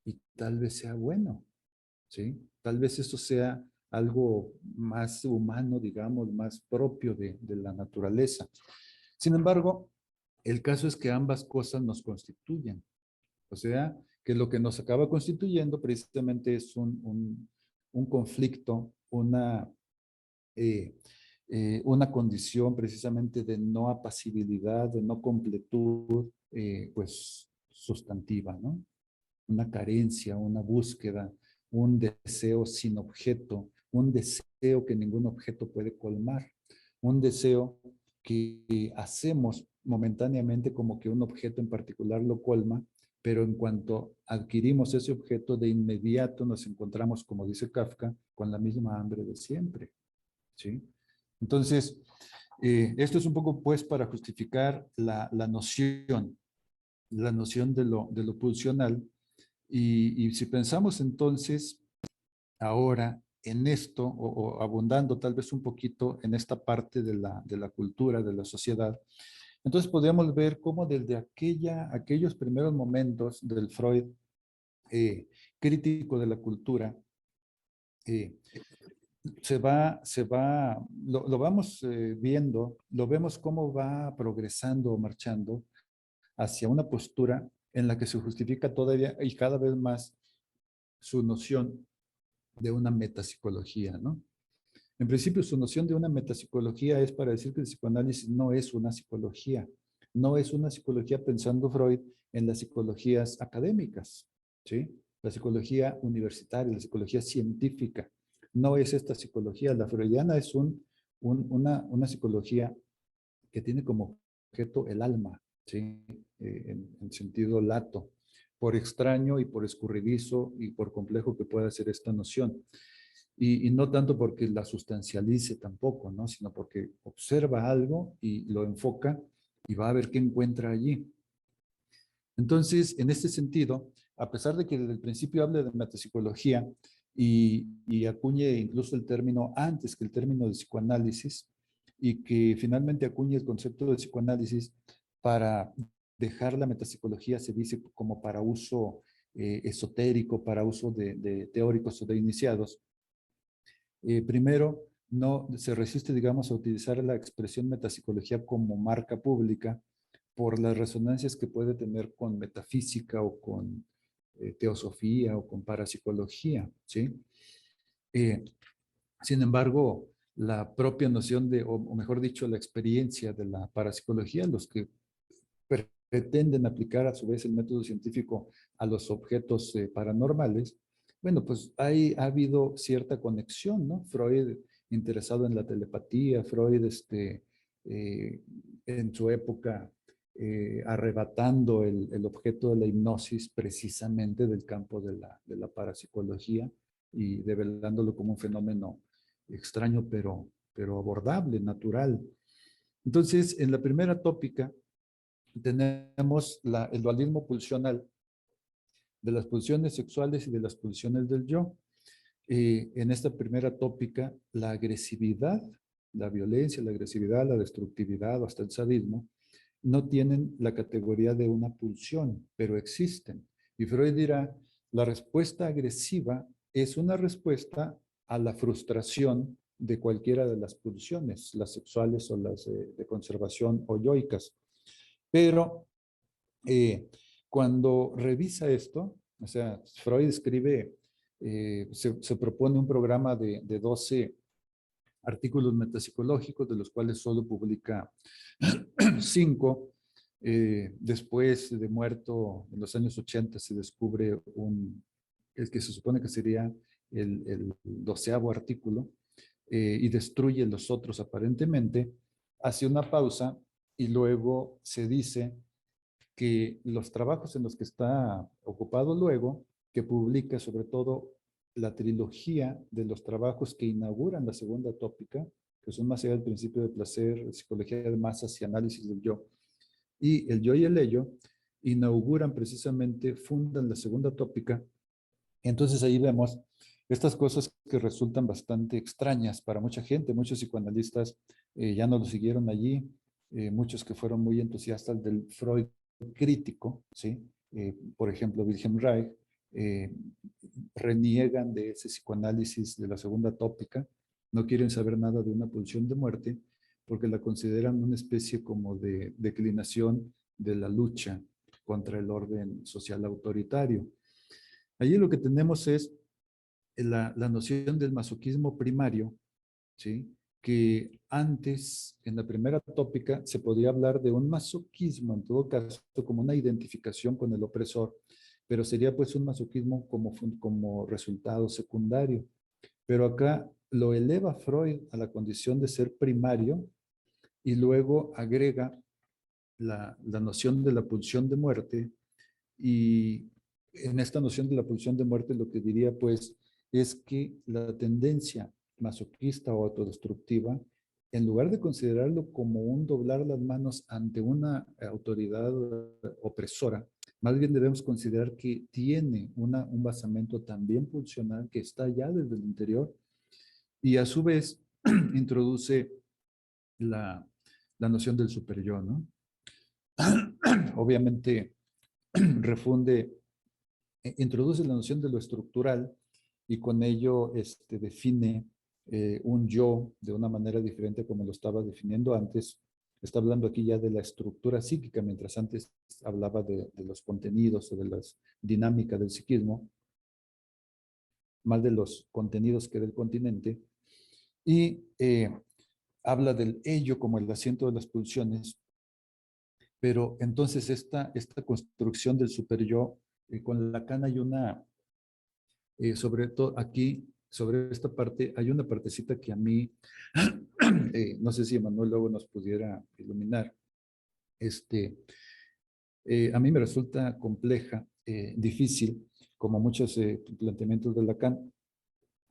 y tal vez sea bueno, ¿sí? Tal vez eso sea algo más humano, digamos, más propio de la naturaleza. Sin embargo, el caso es que ambas cosas nos constituyen. O sea, que lo que nos acaba constituyendo precisamente es un conflicto, una condición precisamente de no apacibilidad, de no completud, pues sustantiva, ¿no? Una carencia, una búsqueda, un deseo sin objeto, un deseo que ningún objeto puede colmar, un deseo que hacemos momentáneamente como que un objeto en particular lo colma, pero en cuanto adquirimos ese objeto, de inmediato nos encontramos, como dice Kafka, con la misma hambre de siempre, ¿sí? Entonces, esto es un poco pues para justificar la noción de lo pulsional. Y si pensamos entonces ahora en esto, o abundando tal vez un poquito en esta parte de la cultura, de la sociedad, entonces podríamos ver cómo desde aquellos primeros momentos del Freud crítico de la cultura, eh, lo vamos viendo, lo vemos cómo va progresando o marchando hacia una postura en la que se justifica todavía y cada vez más su noción de una metapsicología, ¿no? En principio, su noción de una metapsicología es para decir que el psicoanálisis no es una psicología, no es una psicología pensando Freud en las psicologías académicas, ¿sí? La psicología universitaria, la psicología científica, no es esta psicología. La freudiana es una psicología que tiene como objeto el alma, ¿sí? En sentido lato, por extraño y por escurridizo y por complejo que pueda ser esta noción. Y no tanto porque la sustancialice tampoco, ¿no? Sino porque observa algo y lo enfoca y va a ver qué encuentra allí. Entonces, en este sentido, a pesar de que desde el principio hable de metapsicología y acuñe incluso el término antes que el término de psicoanálisis, y que finalmente acuñe el concepto de psicoanálisis para dejar la metapsicología, se dice, como para uso esotérico, para uso de teóricos o de iniciados. Primero, no se resiste, digamos, a utilizar la expresión metapsicología como marca pública por las resonancias que puede tener con metafísica o con teosofía o con parapsicología, ¿sí? Sin embargo, la propia noción de, o mejor dicho, la experiencia de la parapsicología, los que pretenden aplicar a su vez el método científico a los objetos paranormales, bueno, pues ha habido cierta conexión, ¿no? Freud interesado en la telepatía, Freud en su época arrebatando el objeto de la hipnosis precisamente del campo de la parapsicología y develándolo como un fenómeno extraño pero abordable, natural. Entonces, en la primera tópica tenemos el dualismo pulsional de las pulsiones sexuales y de las pulsiones del yo. En esta primera tópica, la agresividad, la violencia, la agresividad, la destructividad o hasta el sadismo, no tienen la categoría de una pulsión, pero existen. Y Freud dirá, la respuesta agresiva es una respuesta a la frustración de cualquiera de las pulsiones, las sexuales o las de conservación o yoicas. Pero cuando revisa esto, o sea, Freud escribe, se propone un programa de 12 artículos metapsicológicos, de los cuales solo publica 5. Después de muerto, en los años 80, se descubre el que se supone que sería el 12º artículo, y destruye los otros aparentemente, hace una pausa y luego se dice que los trabajos en los que está ocupado luego, que publica sobre todo la trilogía de los trabajos que inauguran la segunda tópica, que son Más allá del principio de placer, Psicología de masas y análisis del yo, y el yo y el ello, inauguran precisamente, fundan la segunda tópica. Entonces ahí vemos estas cosas que resultan bastante extrañas para mucha gente. Muchos psicoanalistas ya no lo siguieron allí, muchos que fueron muy entusiastas del Freud crítico, ¿sí? Por ejemplo, Wilhelm Reich, reniegan de ese psicoanálisis de la segunda tópica, no quieren saber nada de una pulsión de muerte, porque la consideran una especie como de declinación de la lucha contra el orden social autoritario. Allí lo que tenemos es la noción del masoquismo primario, ¿sí? Que antes, en la primera tópica, se podía hablar de un masoquismo, en todo caso, como una identificación con el opresor, pero sería pues un masoquismo como resultado secundario. Pero acá lo eleva Freud a la condición de ser primario y luego agrega la noción de la pulsión de muerte, y en esta noción de la pulsión de muerte lo que diría pues es que la tendencia masoquista o autodestructiva, en lugar de considerarlo como un doblar las manos ante una autoridad opresora, más bien debemos considerar que tiene un basamento también pulsional que está ya desde el interior y a su vez introduce la noción del superyo, ¿no? Obviamente refunde, introduce la noción de lo estructural y con ello define un yo de una manera diferente como lo estaba definiendo antes. Está hablando aquí ya de la estructura psíquica, mientras antes hablaba de los contenidos o de la dinámica del psiquismo, más de los contenidos que del continente. Y habla del ello como el asiento de las pulsiones. Pero entonces esta construcción del superyo, con Lacan hay una, sobre todo aquí, sobre esta parte, hay una partecita que a mí, no sé si Emanuel luego nos pudiera iluminar, a mí me resulta compleja, difícil, como muchos planteamientos de Lacan,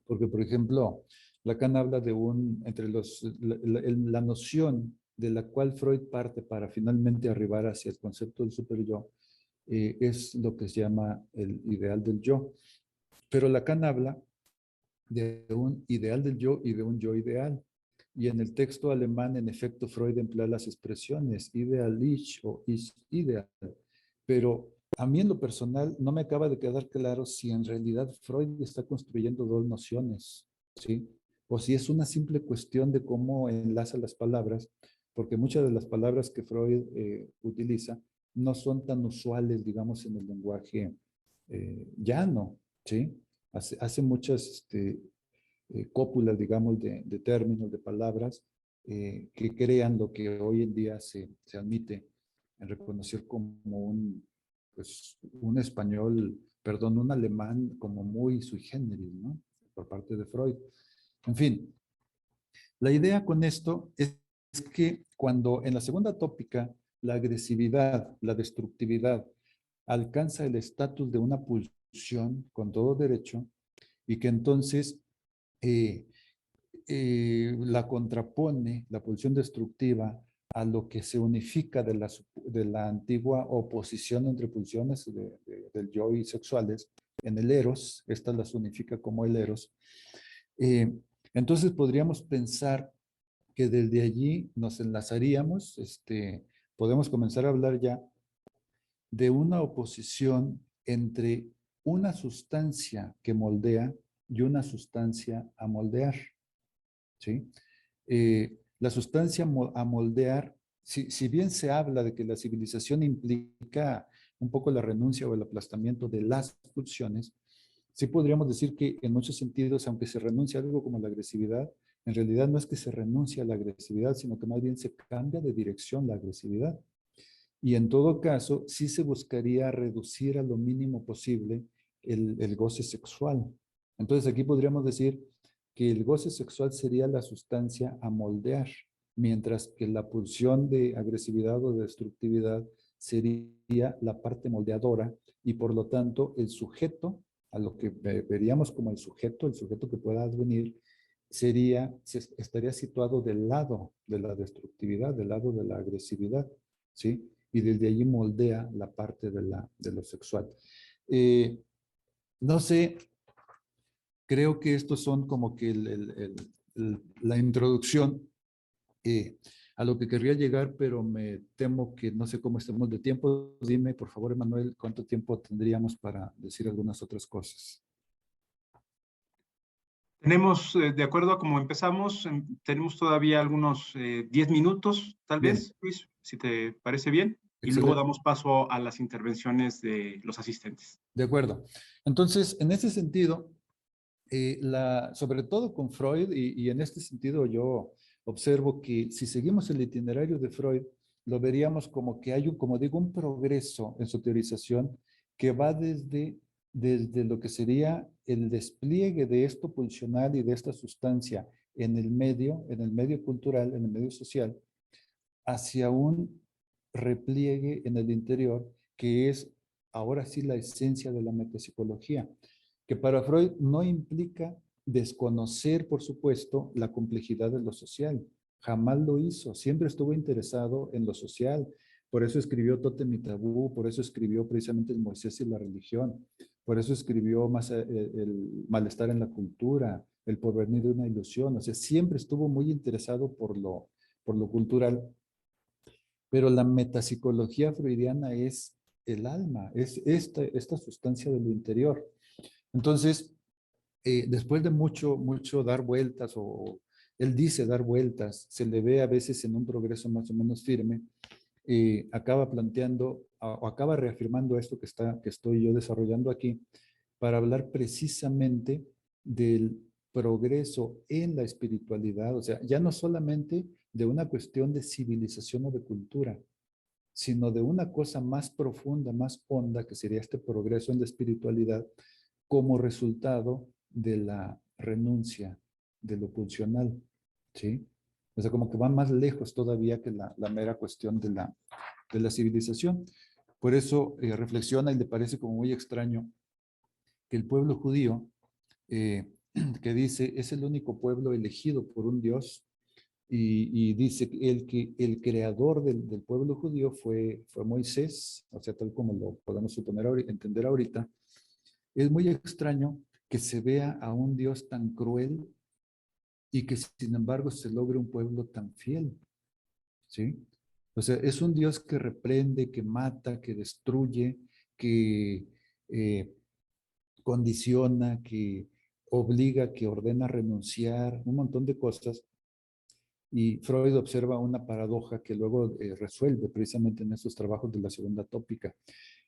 porque por ejemplo, Lacan habla de entre la noción de la cual Freud parte para finalmente arribar hacia el concepto del superyo, es lo que se llama el ideal del yo. Pero Lacan habla de un ideal del yo y de un yo ideal. Y en el texto alemán, en efecto, Freud emplea las expresiones ideal ich o ich ideal. Pero a mí en lo personal no me acaba de quedar claro si en realidad Freud está construyendo dos nociones, ¿sí? O si es una simple cuestión de cómo enlaza las palabras, porque muchas de las palabras que Freud utiliza no son tan usuales, digamos, en el lenguaje llano, ¿sí? Hace muchas cópulas, digamos, de términos, de palabras, que crean lo que hoy en día se admite en reconocer como pues, un español, perdón, un alemán como muy sui generis, ¿no? Por parte de Freud. En fin, la idea con esto es que cuando en la segunda tópica la agresividad, la destructividad, alcanza el estatus de una pulsión con todo derecho y que entonces eh, la contrapone, la pulsión destructiva, a lo que se unifica de la antigua oposición entre pulsiones del yo y sexuales en el eros, esta las unifica como el eros. Entonces podríamos pensar que desde allí nos enlazaríamos, podemos comenzar a hablar ya de una oposición entre una sustancia que moldea y una sustancia a moldear, ¿sí? La sustancia a moldear, si bien se habla de que la civilización implica un poco la renuncia o el aplastamiento de las pulsiones, sí podríamos decir que en muchos sentidos, aunque se renuncia a algo como la agresividad, en realidad no es que se renuncie a la agresividad, sino que más bien se cambia de dirección la agresividad. Y en todo caso, sí se buscaría reducir a lo mínimo posible el goce sexual. Entonces aquí podríamos decir que el goce sexual sería la sustancia a moldear, mientras que la pulsión de agresividad o de destructividad sería la parte moldeadora y por lo tanto el sujeto, a lo que veríamos como el sujeto que pueda advenir, estaría situado del lado de la destructividad, del lado de la agresividad, ¿sí? Y desde allí moldea la parte de lo sexual. No sé, creo que estos son como que la introducción a lo que querría llegar, pero me temo que no sé cómo estamos de tiempo. Dime, por favor, Emanuel, ¿cuánto tiempo tendríamos para decir algunas otras cosas? Tenemos, de acuerdo a cómo empezamos, tenemos todavía algunos 10 minutos, tal Bien, vez, Luis, si te parece bien, y luego excelente. damos paso a las intervenciones de los asistentes. De acuerdo. Entonces, en ese sentido, sobre todo con Freud, y en este sentido yo observo que si seguimos el itinerario de Freud, lo veríamos como que hay como digo, un progreso en su teorización que va desde lo que sería el despliegue de esto pulsional y de esta sustancia en el medio cultural, en el medio social, hacia un repliegue en el interior que es ahora sí la esencia de la metapsicología, que para Freud no implica desconocer, por supuesto, la complejidad de lo social. Jamás lo hizo, siempre estuvo interesado en lo social. Por eso escribió Tótem y Tabú, por eso escribió precisamente el Moisés y la religión, por eso escribió más el malestar en la cultura, el porvenir de una ilusión. O sea, siempre estuvo muy interesado por lo cultural, pero la metapsicología freudiana es el alma, es esta sustancia de lo interior. Entonces, después de mucho dar vueltas, o él dice dar vueltas, se le ve a veces en un progreso más o menos firme, acaba planteando o acaba reafirmando esto que estoy yo desarrollando aquí, para hablar precisamente del progreso en la espiritualidad, o sea, ya no solamente de una cuestión de civilización o de cultura, sino de una cosa más profunda, más honda, que sería este progreso en la espiritualidad como resultado de la renuncia de lo pulsional, ¿sí? O sea, como que va más lejos todavía que la mera cuestión de la civilización. Por eso reflexiona y le parece como muy extraño que el pueblo judío, que dice, es el único pueblo elegido por un Dios, y dice él que el creador del pueblo judío fue Moisés, o sea, tal como lo podemos suponer, entender ahorita. Es muy extraño que se vea a un Dios tan cruel y que sin embargo se logre un pueblo tan fiel, ¿sí? O sea, es un Dios que reprende, que mata, que destruye, que eh, condiciona, que obliga, que ordena renunciar, un montón de cosas. Y Freud observa una paradoja que luego resuelve precisamente en esos trabajos de la segunda tópica.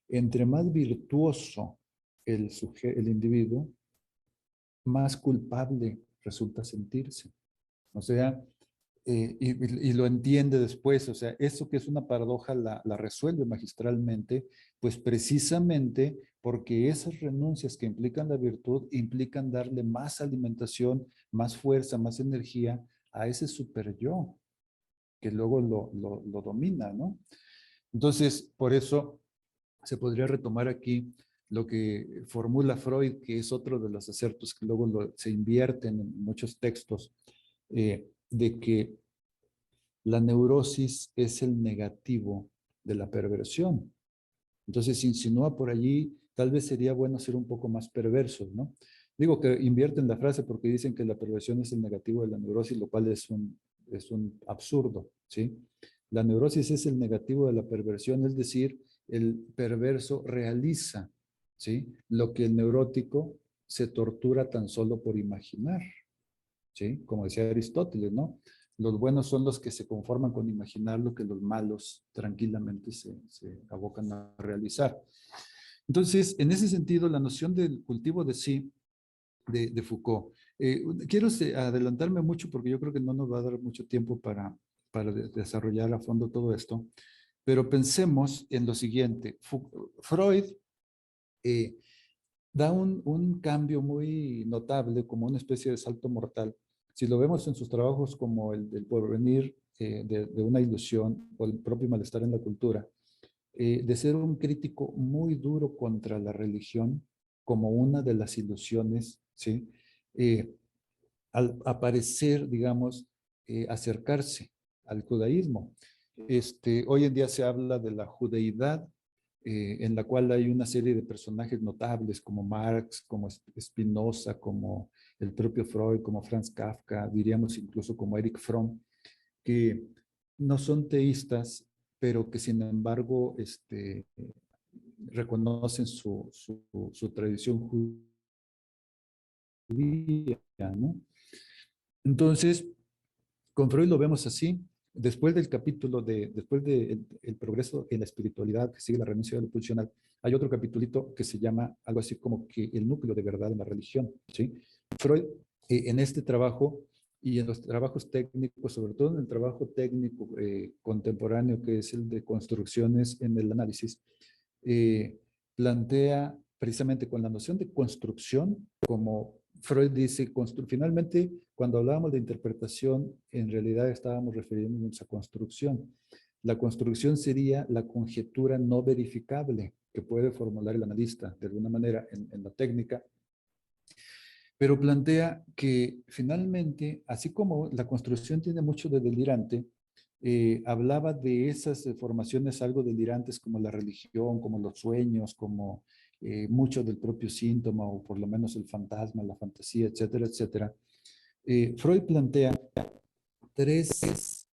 Entre más virtuoso el individuo, más culpable resulta sentirse. O sea, y lo entiende después, o sea, eso que es una paradoja la resuelve magistralmente, pues precisamente porque esas renuncias que implican la virtud implican darle más alimentación, más fuerza, más energía a ese super yo, que luego lo domina, ¿no? Entonces, por eso se podría retomar aquí lo que formula Freud, que es otro de los acertos que luego se invierten en muchos textos, de que la neurosis es el negativo de la perversión. Entonces insinúa por allí, tal vez sería bueno ser un poco más perversos, ¿no? Digo que invierten la frase porque dicen que la perversión es el negativo de la neurosis, lo cual es un absurdo, ¿sí? La neurosis es el negativo de la perversión, es decir, el perverso realiza, ¿sí? Lo que el neurótico se tortura tan solo por imaginar, ¿sí? Como decía Aristóteles, ¿no? Los buenos son los que se conforman con imaginar lo que los malos tranquilamente se abocan a realizar. Entonces, en ese sentido, la noción del cultivo de sí de Foucault. Quiero adelantarme mucho porque yo creo que no nos va a dar mucho tiempo para desarrollar a fondo todo esto, pero pensemos en lo siguiente. Freud da un cambio muy notable, como una especie de salto mortal. Si lo vemos en sus trabajos como el del porvenir de una ilusión o el propio malestar en la cultura, de ser un crítico muy duro contra la religión como una de las ilusiones, ¿sí? Al aparecer, digamos, acercarse al judaísmo. Hoy en día se habla de la judeidad, en la cual hay una serie de personajes notables como Marx, como Spinoza, como el propio Freud, como Franz Kafka, diríamos incluso como Erich Fromm, que no son teístas, pero que sin embargo reconocen su tradición judía, ¿no? Entonces, con Freud lo vemos así. Después del capítulo después del el progreso en la espiritualidad que sigue la renuncia de lo pulsional, hay otro capitulito que se llama algo así como que el núcleo de verdad en la religión, ¿sí? Freud, en este trabajo y en los trabajos técnicos, sobre todo en el trabajo técnico contemporáneo, que es el de construcciones en el análisis, eh, plantea precisamente con la noción de construcción, como Freud dice, finalmente cuando hablábamos de interpretación, en realidad estábamos refiriéndonos a construcción. La construcción sería la conjetura no verificable que puede formular el analista de alguna manera en la técnica, pero plantea que finalmente, así como la construcción tiene mucho de delirante, hablaba de esas formaciones algo delirantes como la religión, como los sueños, como mucho del propio síntoma o por lo menos el fantasma, la fantasía, etcétera, etcétera. Freud plantea tres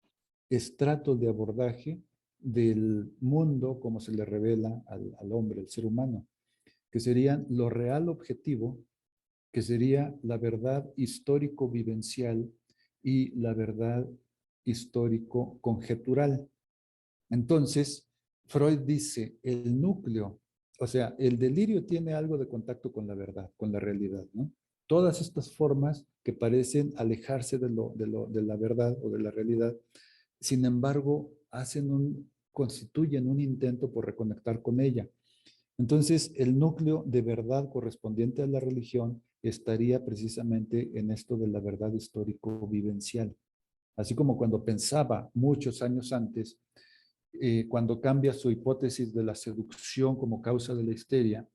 estratos de abordaje del mundo como se le revela al hombre, al ser humano, que serían lo real objetivo, que sería la verdad histórico-vivencial y la verdad histórico-conjetural. Entonces, Freud dice, el núcleo, o sea, el delirio tiene algo de contacto con la verdad, con la realidad, ¿no? Todas estas formas que parecen alejarse de la verdad o de la realidad, sin embargo, constituyen un intento por reconectar con ella. Entonces, el núcleo de verdad correspondiente a la religión estaría precisamente en esto de la verdad histórico-vivencial. Así como cuando pensaba muchos años antes, cuando cambia su hipótesis de la seducción como causa de la histeria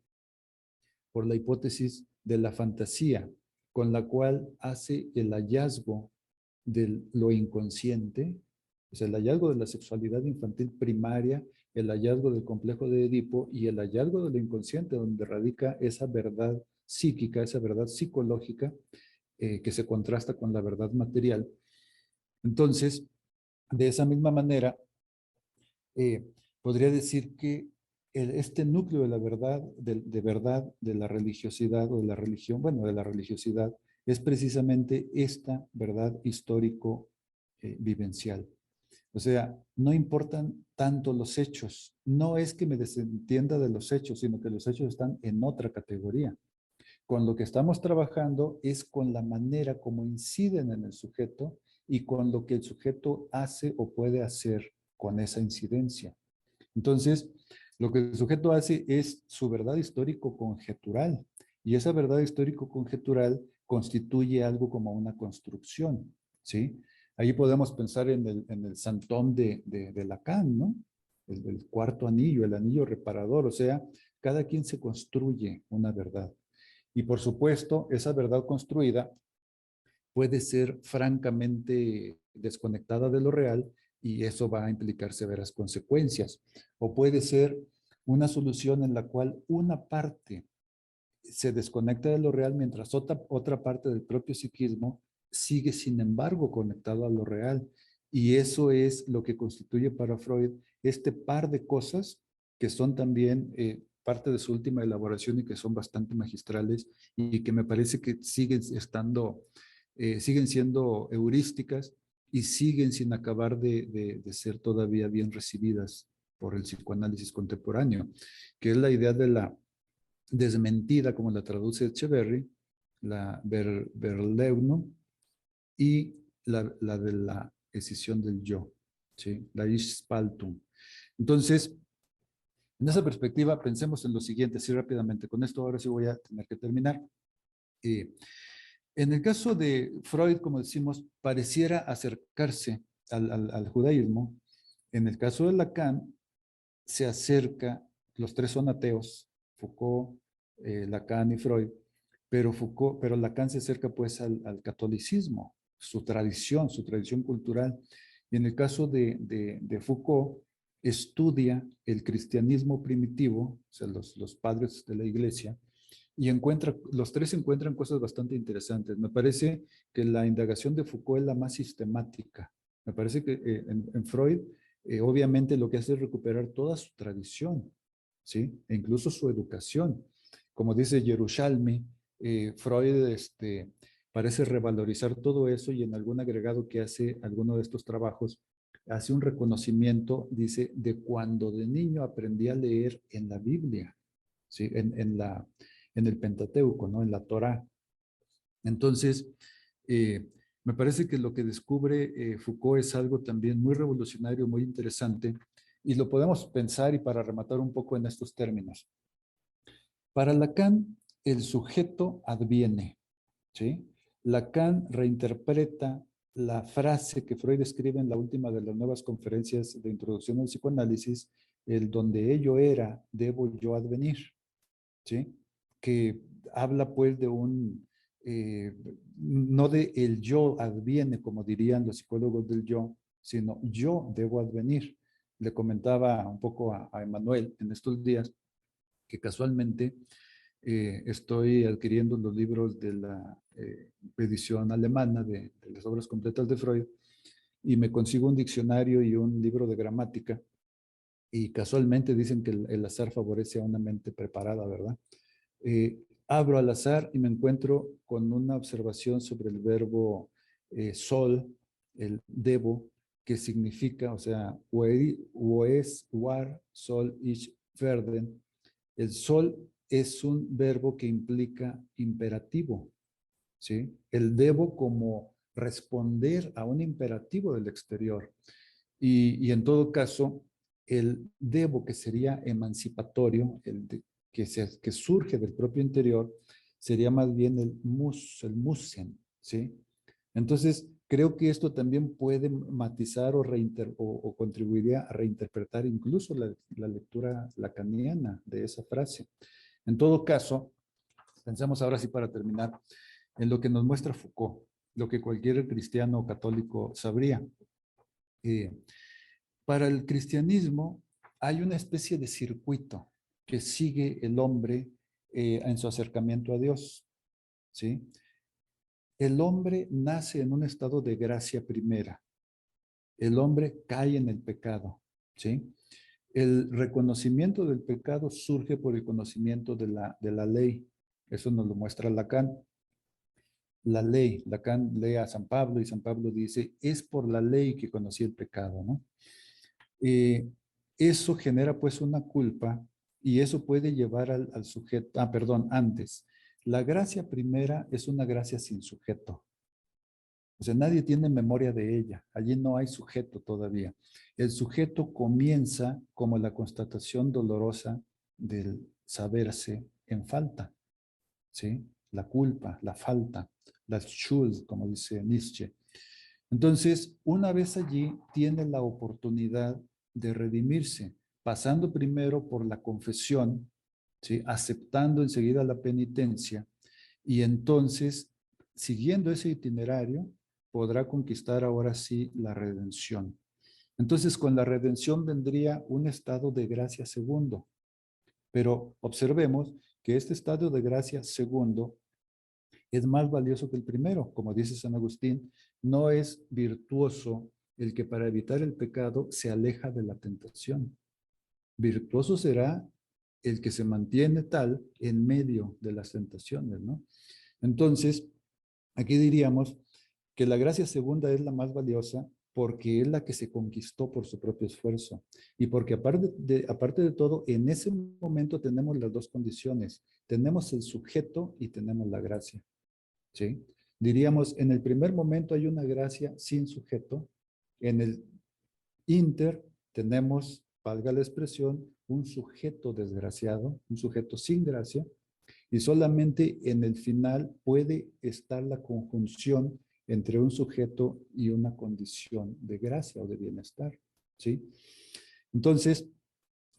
por la hipótesis de la fantasía, con la cual hace el hallazgo de lo inconsciente, o sea, el hallazgo de la sexualidad infantil primaria, el hallazgo del complejo de Edipo y el hallazgo de lo inconsciente, donde radica esa verdad psíquica, esa verdad psicológica, que se contrasta con la verdad material. Entonces, de esa misma manera, podría decir que este núcleo de la verdad, de verdad, de la religiosidad o de la religión, bueno, de la religiosidad, es precisamente esta verdad histórico-vivencial. O sea, no importan tanto los hechos. No es que me desentienda de los hechos, sino que los hechos están en otra categoría. Con lo que estamos trabajando es con la manera como inciden en el sujeto y con lo que el sujeto hace o puede hacer con esa incidencia. Entonces, lo que el sujeto hace es su verdad histórico-conjetural, y esa verdad histórico-conjetural constituye algo como una construcción, ¿sí? Ahí podemos pensar en el santón de Lacan, ¿no? El cuarto anillo, el anillo reparador, o sea, cada quien se construye una verdad. Y por supuesto, esa verdad construida puede ser francamente desconectada de lo real y eso va a implicar severas consecuencias. O puede ser una solución en la cual una parte se desconecta de lo real mientras otra parte del propio psiquismo sigue, sin embargo, conectado a lo real. Y eso es lo que constituye para Freud este par de cosas que son también parte de su última elaboración y que son bastante magistrales y que me parece que siguen siendo heurísticas y siguen sin acabar de ser todavía bien recibidas por el psicoanálisis contemporáneo, que es la idea de la desmentida, como la traduce Echeverry, la Berleuno, y la de la escisión del yo, ¿sí? La Ich-Spaltung. Entonces, en esa perspectiva, pensemos en lo siguiente, así rápidamente. Con esto ahora sí voy a tener que terminar. En el caso de Freud, como decimos, pareciera acercarse al judaísmo. En el caso de Lacan, se acerca, los tres son ateos, Foucault, Lacan y Freud, pero Lacan se acerca pues al catolicismo, su tradición cultural. Y en el caso de Foucault, estudia el cristianismo primitivo, o sea, los padres de la iglesia, y los tres encuentran cosas bastante interesantes. Me parece que la indagación de Foucault es la más sistemática. Me parece que en Freud, obviamente lo que hace es recuperar toda su tradición, ¿sí? E incluso su educación. Como dice Yerushalmi, Freud parece revalorizar todo eso y en algún agregado que hace alguno de estos trabajos, hace un reconocimiento, dice, de cuando de niño aprendí a leer en la Biblia, ¿sí? En el Pentateuco, ¿no? En la Torá. Entonces, me parece que lo que descubre Foucault es algo también muy revolucionario, muy interesante, y lo podemos pensar y para rematar un poco en estos términos. Para Lacan, el sujeto adviene, ¿sí? Lacan reinterpreta la frase que Freud escribe en la última de las nuevas conferencias de introducción al psicoanálisis, el donde ello era, debo yo advenir, ¿sí? Que habla pues de no de el yo adviene, como dirían los psicólogos del yo, sino yo debo advenir. Le comentaba un poco a Emmanuel en estos días que casualmente estoy adquiriendo los libros de la edición alemana de las obras completas de Freud y me consigo un diccionario y un libro de gramática y casualmente dicen que el azar favorece a una mente preparada, ¿verdad? Abro al azar y me encuentro con una observación sobre el verbo sol, el debo, que significa, o sea, es, war, sol, ich, werden. El sol es un verbo que implica imperativo, ¿sí? El debo como responder a un imperativo del exterior. Y en todo caso, el debo, que sería emancipatorio, que surge del propio interior, sería más bien el musen, ¿sí? Entonces, creo que esto también puede matizar o contribuiría a reinterpretar incluso la lectura lacaniana de esa frase. En todo caso, pensemos ahora sí para terminar en lo que nos muestra Foucault. lo que cualquier cristiano o católico sabría. Para el cristianismo hay una especie de circuito que sigue el hombre en su acercamiento a Dios, ¿sí? El hombre nace en un estado de gracia primera. El hombre cae en el pecado, ¿sí? El reconocimiento del pecado surge por el conocimiento de la ley. Eso nos lo muestra Lacan. La ley, Lacan lee a San Pablo y San Pablo dice, es por la ley que conocí el pecado, ¿no? Eso genera pues una culpa y eso puede llevar al sujeto, antes. La gracia primera es una gracia sin sujeto. O sea, nadie tiene memoria de ella. Allí no hay sujeto todavía. El sujeto comienza como la constatación dolorosa del saberse en falta, ¿sí? La culpa, la falta, la Schuld, como dice Nietzsche. Entonces, una vez allí, tiene la oportunidad de redimirse, pasando primero por la confesión, ¿sí? Aceptando enseguida la penitencia, y entonces, siguiendo ese itinerario, podrá conquistar ahora sí la redención. Entonces, con la redención vendría un estado de gracia segundo. Pero observemos que este estado de gracia segundo es más valioso que el primero. Como dice San Agustín, no es virtuoso el que para evitar el pecado se aleja de la tentación. Virtuoso será el que se mantiene tal en medio de las tentaciones, ¿no? Entonces, aquí diríamos que la gracia segunda es la más valiosa porque es la que se conquistó por su propio esfuerzo. Y porque aparte de todo, en ese momento tenemos las dos condiciones. Tenemos el sujeto y tenemos la gracia, ¿sí? Diríamos, en el primer momento hay una gracia sin sujeto. En el inter tenemos, valga la expresión, un sujeto desgraciado, un sujeto sin gracia. Y solamente en el final puede estar la conjunción entre un sujeto y una condición de gracia o de bienestar, ¿sí? Entonces,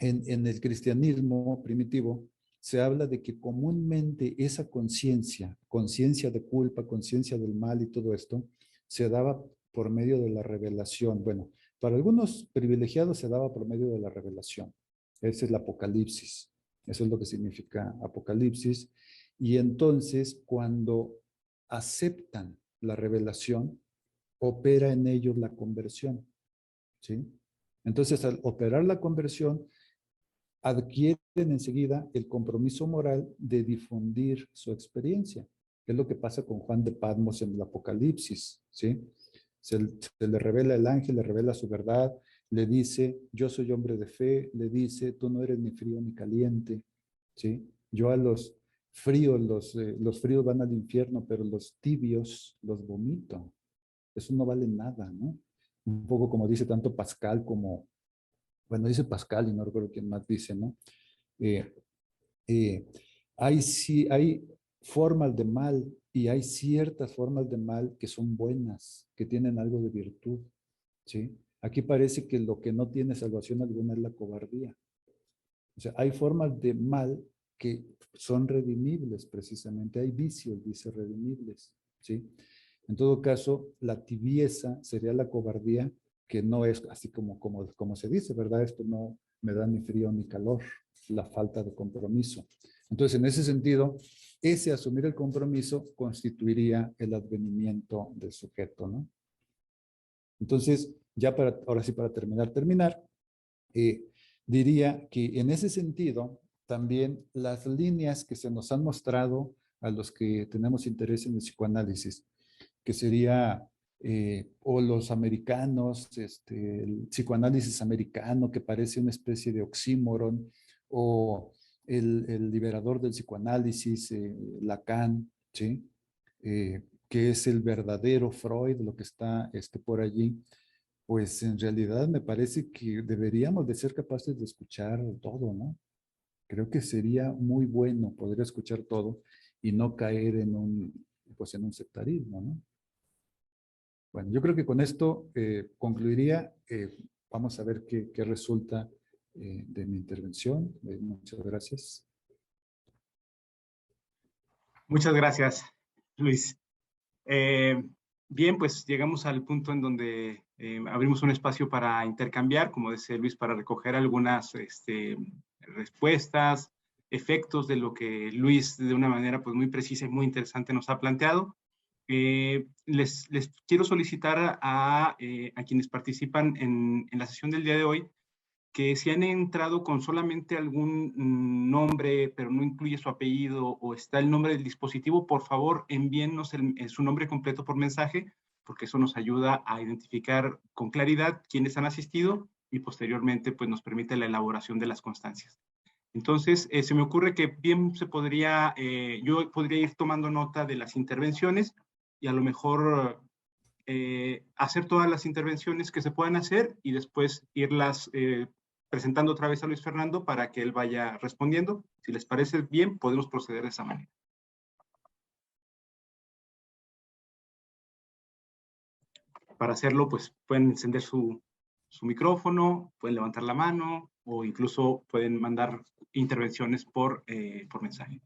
en el cristianismo primitivo, se habla de que comúnmente esa conciencia, conciencia de culpa, conciencia del mal y todo esto, se daba por medio de la revelación. Bueno, para algunos privilegiados se daba por medio de la revelación. Ese es el Apocalipsis. Eso es lo que significa Apocalipsis. Y entonces, cuando aceptan la revelación, opera en ellos la conversión, ¿sí? Entonces, al operar la conversión, adquieren enseguida el compromiso moral de difundir su experiencia, que es lo que pasa con Juan de Patmos en el Apocalipsis, ¿sí? Se le revela el ángel, le revela su verdad, le dice, yo soy hombre de fe, le dice, tú no eres ni frío ni caliente, ¿sí? Yo a los fríos, los fríos van al infierno, pero los tibios los vomito. Eso no vale nada, ¿no? Un poco como dice tanto Pascal como, bueno, dice Pascal y no recuerdo quién más dice, ¿no? Eh, hay formas de mal y hay ciertas formas de mal que son buenas, que tienen algo de virtud, ¿sí? Aquí parece que lo que no tiene salvación alguna es la cobardía. O sea, hay formas de mal que son redimibles precisamente. Hay vicios, dice, redimibles, ¿sí? En todo caso, la tibieza sería la cobardía, que no es así como se dice, ¿verdad? Esto no me da ni frío ni calor, la falta de compromiso. Entonces, en ese sentido, ese asumir el compromiso constituiría el advenimiento del sujeto, ¿no? Entonces, ya ahora sí para terminar, diría que en ese sentido, también las líneas que se nos han mostrado a los que tenemos interés en el psicoanálisis, que sería, o los americanos, el psicoanálisis americano, que parece una especie de oxímoron, o el liberador del psicoanálisis, Lacan, ¿sí? Que es el verdadero Freud, lo que está por allí. Pues en realidad me parece que deberíamos de ser capaces de escuchar todo, ¿no? Creo que sería muy bueno poder escuchar todo y no caer en un sectarismo, ¿no? Bueno, yo creo que con esto concluiría. Vamos a ver qué resulta de mi intervención. Muchas gracias. Muchas gracias, Luis. Bien, pues llegamos al punto en donde abrimos un espacio para intercambiar, como decía Luis, para recoger algunas respuestas, efectos de lo que Luis de una manera pues muy precisa y muy interesante nos ha planteado. Les quiero solicitar a quienes participan en la sesión del día de hoy que si han entrado con solamente algún nombre, pero no incluye su apellido o está el nombre del dispositivo, por favor envíennos su nombre completo por mensaje, porque eso nos ayuda a identificar con claridad quiénes han asistido y posteriormente pues nos permite la elaboración de las constancias. Entonces, se me ocurre que bien se podría, yo podría ir tomando nota de las intervenciones y a lo mejor hacer todas las intervenciones que se puedan hacer y después irlas presentando otra vez a Luis Fernando para que él vaya respondiendo. Si les parece bien, podemos proceder de esa manera. Para hacerlo, pues pueden encender su micrófono, pueden levantar la mano o incluso pueden mandar intervenciones por mensaje.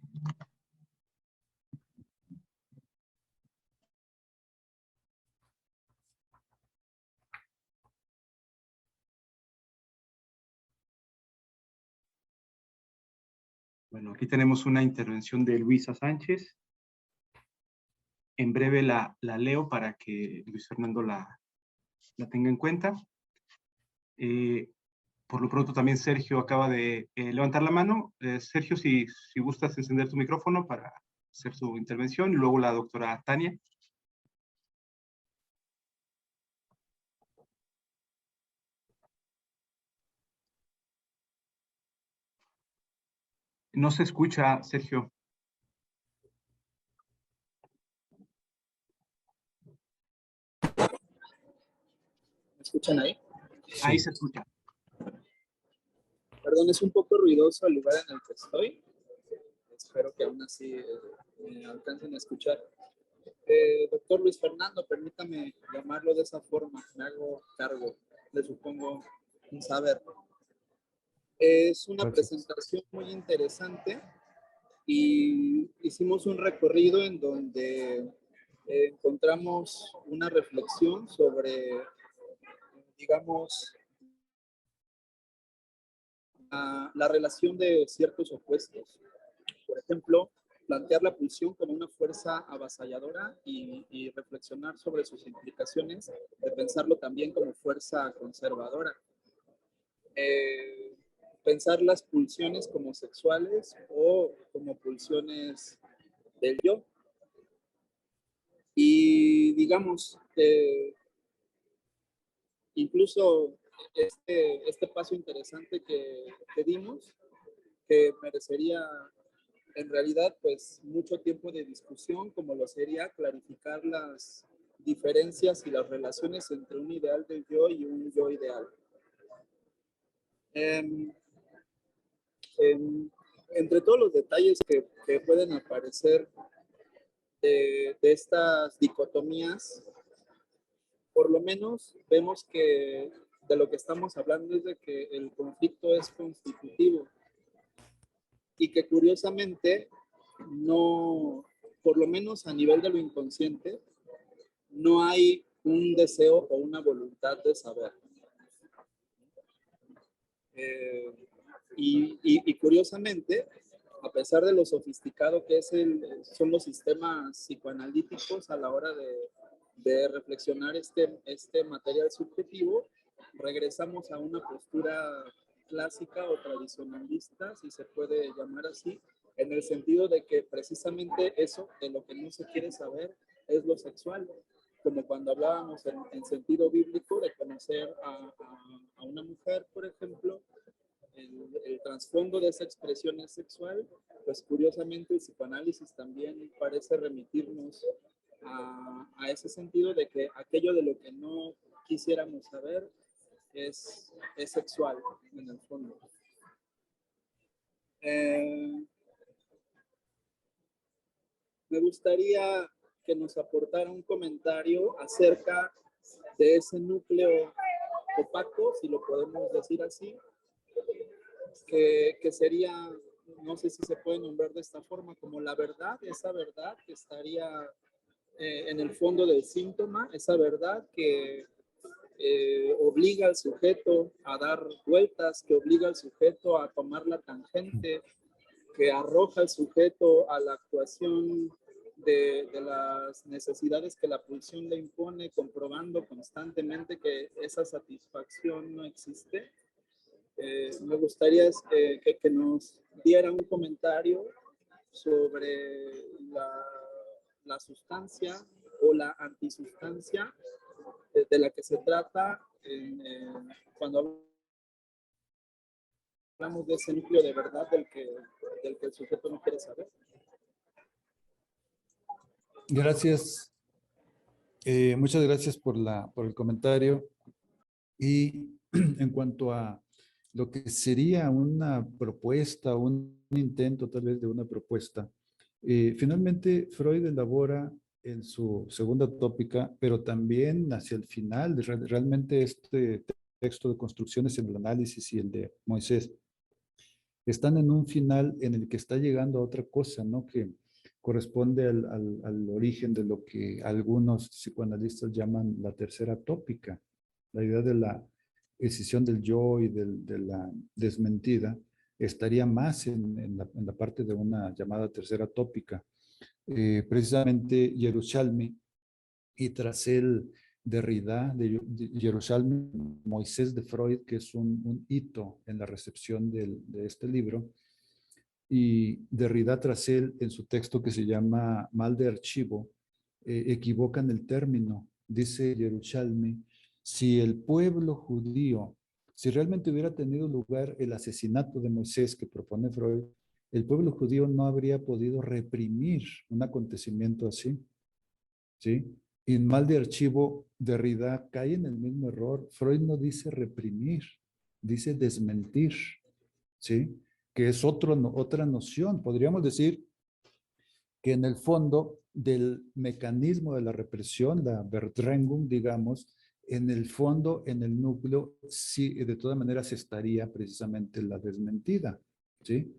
Bueno, aquí tenemos una intervención de Luisa Sánchez. En breve la leo para que Luis Fernando la tenga en cuenta. Por lo pronto también Sergio acaba de levantar la mano. Sergio, si gustas encender tu micrófono para hacer su intervención. Y luego la doctora Tania. No se escucha, Sergio. ¿Me escuchan ahí? Ahí se escucha. Perdón, es un poco ruidoso el lugar en el que estoy. Espero que aún así me alcancen a escuchar. Doctor Luis Fernando, permítame llamarlo de esa forma. Me hago cargo, le supongo un saber. Es una presentación muy interesante y hicimos un recorrido en donde encontramos una reflexión sobre, digamos, la relación de ciertos opuestos. Por ejemplo, plantear la pulsión como una fuerza avasalladora y reflexionar sobre sus implicaciones, de pensarlo también como fuerza conservadora. Pensar las pulsiones como sexuales o como pulsiones del yo. Y digamos, incluso este paso interesante que dimos, que merecería en realidad pues mucho tiempo de discusión, como lo sería clarificar las diferencias y las relaciones entre un ideal del yo y un yo ideal. Entre todos los detalles que pueden aparecer de estas dicotomías, por lo menos vemos que de lo que estamos hablando es de que el conflicto es constitutivo y que curiosamente no, por lo menos a nivel de lo inconsciente, no hay un deseo o una voluntad de saber. Y curiosamente, a pesar de lo sofisticado que son los sistemas psicoanalíticos a la hora de reflexionar este material subjetivo, regresamos a una postura clásica o tradicionalista, si se puede llamar así, en el sentido de que precisamente eso de lo que no se quiere saber es lo sexual, como cuando hablábamos en sentido bíblico de conocer a una mujer, por ejemplo, el trasfondo de esa expresión es sexual, pues curiosamente el psicoanálisis también parece remitirnos a ese sentido de que aquello de lo que no quisiéramos saber es sexual en el fondo. Me gustaría que nos aportara un comentario acerca de ese núcleo opaco, si lo podemos decir así, que sería, no sé si se puede nombrar de esta forma, como la verdad, esa verdad que estaría en el fondo del síntoma, esa verdad que obliga al sujeto a dar vueltas, que obliga al sujeto a tomar la tangente, que arroja al sujeto a la actuación de las necesidades que la pulsión le impone, comprobando constantemente que esa satisfacción no existe. Me gustaría que nos diera un comentario sobre la sustancia o la antisustancia de la que se trata cuando hablamos de ese núcleo de verdad del que el sujeto no quiere saber. Gracias. Muchas gracias por el comentario. Y en cuanto a lo que sería una propuesta, un intento tal vez de una propuesta, finalmente Freud elabora en su segunda tópica, pero también hacia el final, realmente este texto de Construcciones en el Análisis y el de Moisés, están en un final en el que está llegando a otra cosa, ¿no? Que corresponde al origen de lo que algunos psicoanalistas llaman la tercera tópica, la idea de la escisión del yo y de la desmentida, estaría más en la parte de una llamada tercera tópica. Precisamente Yerushalmi y tras él Derrida de Yerushalmi, Moisés de Freud, que es un hito en la recepción de este libro, y Derrida tras él en su texto que se llama Mal de Archivo, equivocan el término. Dice Yerushalmi, si el pueblo judío, si realmente hubiera tenido lugar el asesinato de Moisés que propone Freud, el pueblo judío no habría podido reprimir un acontecimiento así, ¿sí? Y en Mal de Archivo, Derrida cae en el mismo error. Freud no dice reprimir, dice desmentir, ¿sí? Que es otra noción. Podríamos decir que en el fondo del mecanismo de la represión, la Verdrängung, digamos, en el fondo, en el núcleo, sí, de todas maneras estaría precisamente la desmentida, ¿sí?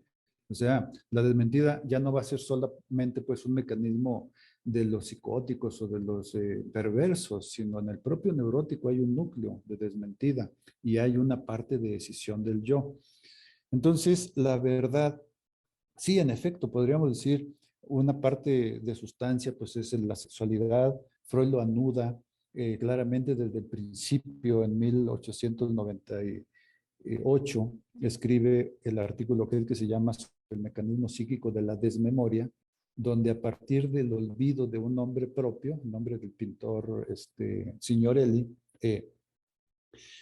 O sea, la desmentida ya no va a ser solamente pues un mecanismo de los psicóticos o de los perversos, sino en el propio neurótico hay un núcleo de desmentida y hay una parte de decisión del yo. Entonces, la verdad, sí, en efecto, podríamos decir una parte de sustancia, pues es la sexualidad. Freud lo anuda claramente desde el principio, en 1898, escribe el artículo que se llama El mecanismo psíquico de la desmemoria, donde a partir del olvido de un nombre propio, el nombre del pintor Signorelli,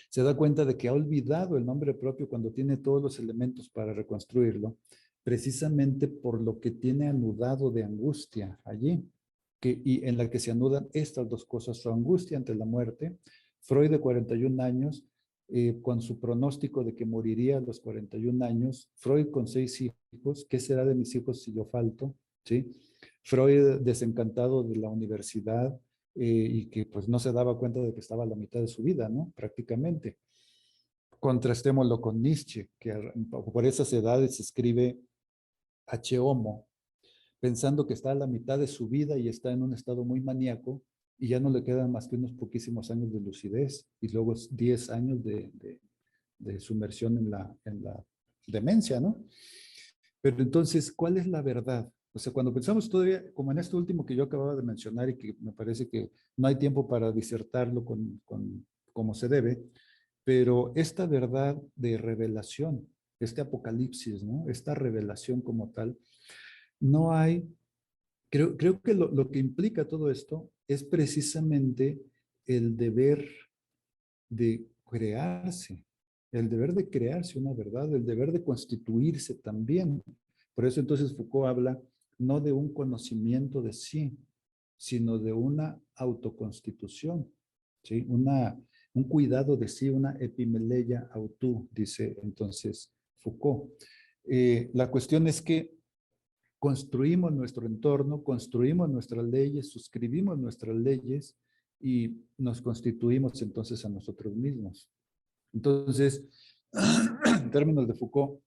se da cuenta de que ha olvidado el nombre propio cuando tiene todos los elementos para reconstruirlo, precisamente por lo que tiene anudado de angustia allí, y en la que se anudan estas dos cosas, su angustia ante la muerte. Freud, de 41 años, con su pronóstico de que moriría a los 41 años, Freud con 6 hijos, ¿qué será de mis hijos si yo falto? ¿Sí? Freud desencantado de la universidad, y que pues no se daba cuenta de que estaba a la mitad de su vida, ¿no? Prácticamente. Contrastémoslo con Nietzsche, que por esas edades escribe H. Homo, pensando que está a la mitad de su vida y está en un estado muy maníaco y ya no le quedan más que unos poquísimos años de lucidez y luego 10 años de sumersión en la demencia, ¿no? Pero entonces, ¿cuál es la verdad? O sea, cuando pensamos todavía, como en esto último que yo acababa de mencionar y que me parece que no hay tiempo para disertarlo como se debe, pero esta verdad de revelación, este apocalipsis, ¿no? Esta revelación como tal, no hay, creo que lo que implica todo esto es precisamente el deber de crearse, el deber de crearse una verdad, el deber de constituirse también. Por eso entonces Foucault habla no de un conocimiento de sí, sino de una autoconstitución, ¿sí? Un cuidado de sí, una epimeleia autú, dice entonces Foucault. La cuestión es que construimos nuestro entorno, construimos nuestras leyes, suscribimos nuestras leyes y nos constituimos entonces a nosotros mismos. Entonces, en términos de Foucault,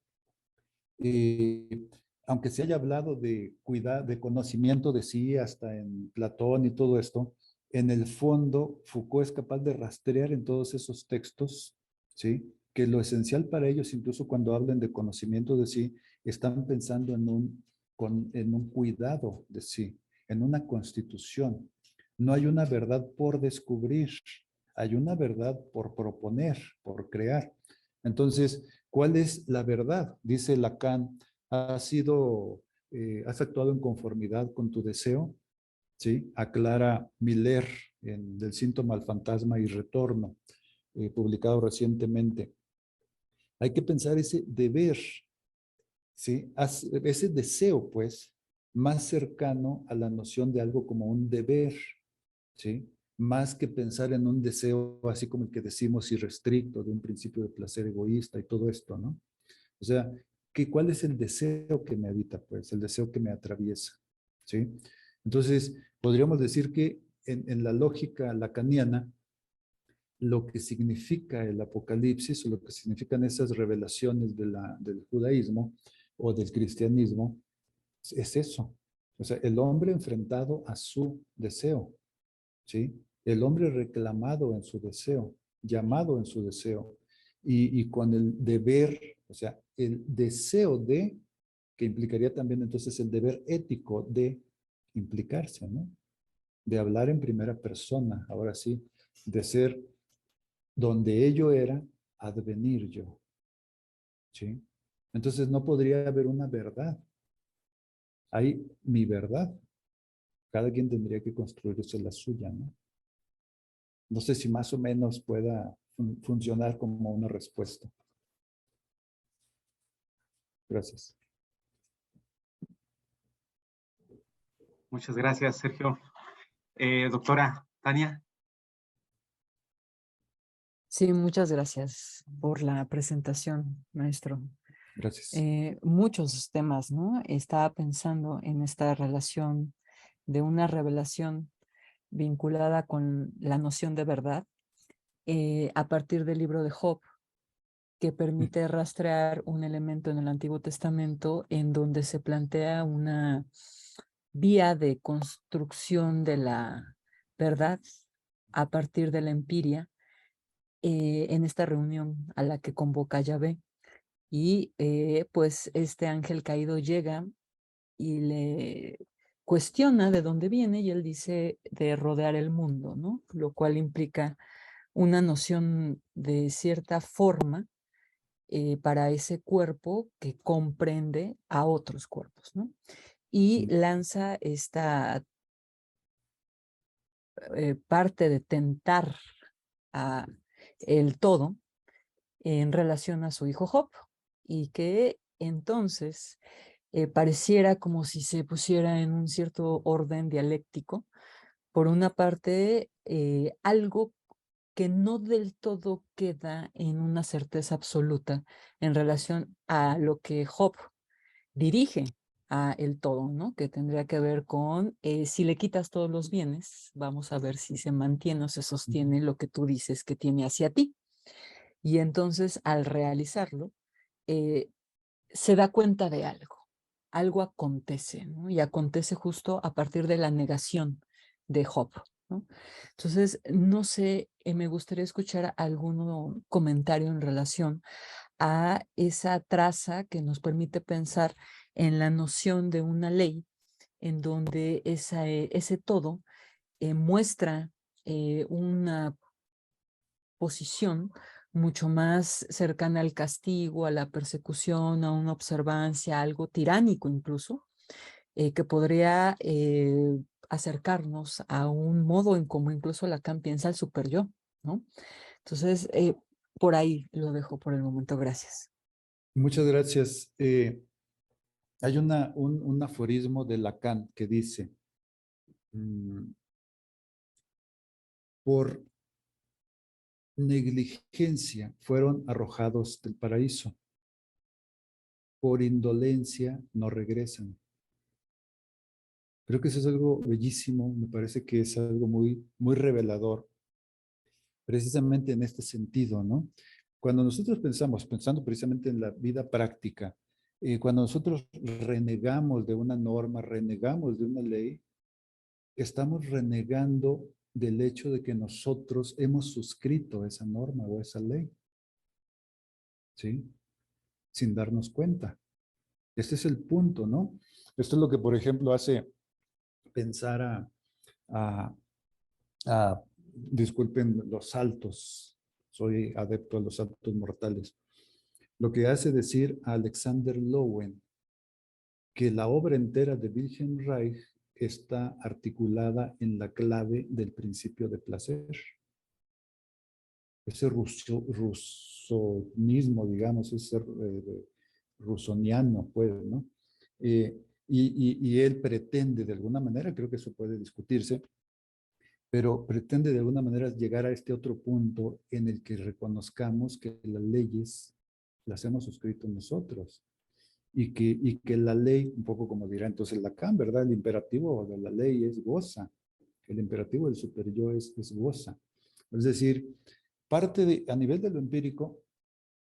aunque se haya hablado de de conocimiento de sí, hasta en Platón y todo esto, en el fondo Foucault es capaz de rastrear en todos esos textos, ¿sí? Que lo esencial para ellos, incluso cuando hablan de conocimiento de sí, están pensando en un cuidado de sí, en una constitución. No hay una verdad por descubrir, hay una verdad por proponer, por crear. Entonces, ¿cuál es la verdad? Dice Lacan, has actuado en conformidad con tu deseo, ¿sí? Aclara Miller en Del síntoma al fantasma y retorno, publicado recientemente. Hay que pensar ese deber, ¿sí? Ese deseo, pues, más cercano a la noción de algo como un deber, ¿sí? Más que pensar en un deseo así como el que decimos irrestricto, de un principio de placer egoísta y todo esto, ¿no? O sea, ¿cuál es el deseo que me habita? Pues el deseo que me atraviesa, ¿sí? Entonces, podríamos decir que en la lógica lacaniana, lo que significa el apocalipsis o lo que significan esas revelaciones del judaísmo o del cristianismo es eso. O sea, el hombre enfrentado a su deseo, ¿sí? El hombre reclamado en su deseo, llamado en su deseo, y con el deber, o sea, el deseo de, que implicaría también entonces el deber ético de implicarse, ¿no? De hablar en primera persona, ahora sí, de ser donde ello era, advenir yo, ¿sí? Entonces no podría haber una verdad. Hay mi verdad. Cada quien tendría que construirse la suya, ¿no? No sé si más o menos pueda funcionar como una respuesta. Gracias. Muchas gracias, Sergio. Doctora Tania. Sí, muchas gracias por la presentación, maestro. Gracias. Muchos temas, ¿no? Estaba pensando en esta relación de una revelación vinculada con la noción de verdad a partir del libro de Job, que permite rastrear un elemento en el Antiguo Testamento en donde se plantea una vía de construcción de la verdad a partir de la empiria en esta reunión a la que convoca Yahvé. Y pues este ángel caído llega y le cuestiona de dónde viene y él dice de rodear el mundo, ¿no? Lo cual implica una noción de cierta forma para ese cuerpo que comprende a otros cuerpos, ¿no? Y lanza esta parte de tentar a el todo en relación a su hijo Job y que entonces pareciera como si se pusiera en un cierto orden dialéctico. Por una parte, algo que no del todo queda en una certeza absoluta en relación a lo que Job dirige a el todo, ¿no? Que tendría que ver con si le quitas todos los bienes, vamos a ver si se mantiene o se sostiene lo que tú dices que tiene hacia ti. Y entonces al realizarlo, se da cuenta de algo acontece, ¿no? Y acontece justo a partir de la negación de Job, ¿no? Entonces, no sé, me gustaría escuchar algún comentario en relación a esa traza que nos permite pensar en la noción de una ley en donde ese todo muestra una posición mucho más cercana al castigo, a la persecución, a una observancia, algo tiránico incluso, que podría acercarnos a un modo en cómo incluso Lacan piensa el superyo, ¿no? Entonces, por ahí lo dejo por el momento. Gracias. Muchas gracias. Hay un aforismo de Lacan que dice, por negligencia fueron arrojados del paraíso, por indolencia no regresan. Creo que eso es algo bellísimo, me parece que es algo muy, muy revelador, precisamente en este sentido, ¿no? Cuando nosotros pensando precisamente en la vida práctica, Cuando nosotros renegamos de una norma, renegamos de una ley, estamos renegando del hecho de que nosotros hemos suscrito esa norma o esa ley, ¿sí? Sin darnos cuenta. Este es el punto, ¿no? Esto es lo que, por ejemplo, hace pensar a, disculpen, los saltos. Soy adepto a los saltos mortales. Lo que hace decir a Alexander Lowen que la obra entera de Wilhelm Reich está articulada en la clave del principio de placer. Ese rusonismo, digamos, ese rusoniano, pues, ¿no? Y él pretende, de alguna manera, creo que eso puede discutirse, pero pretende de alguna manera llegar a este otro punto en el que reconozcamos que las leyes las hemos suscrito nosotros y que la ley, un poco como dirá entonces Lacan, ¿verdad? El imperativo de la ley es goza, el imperativo del superyo es goza. Es decir, a nivel de lo empírico,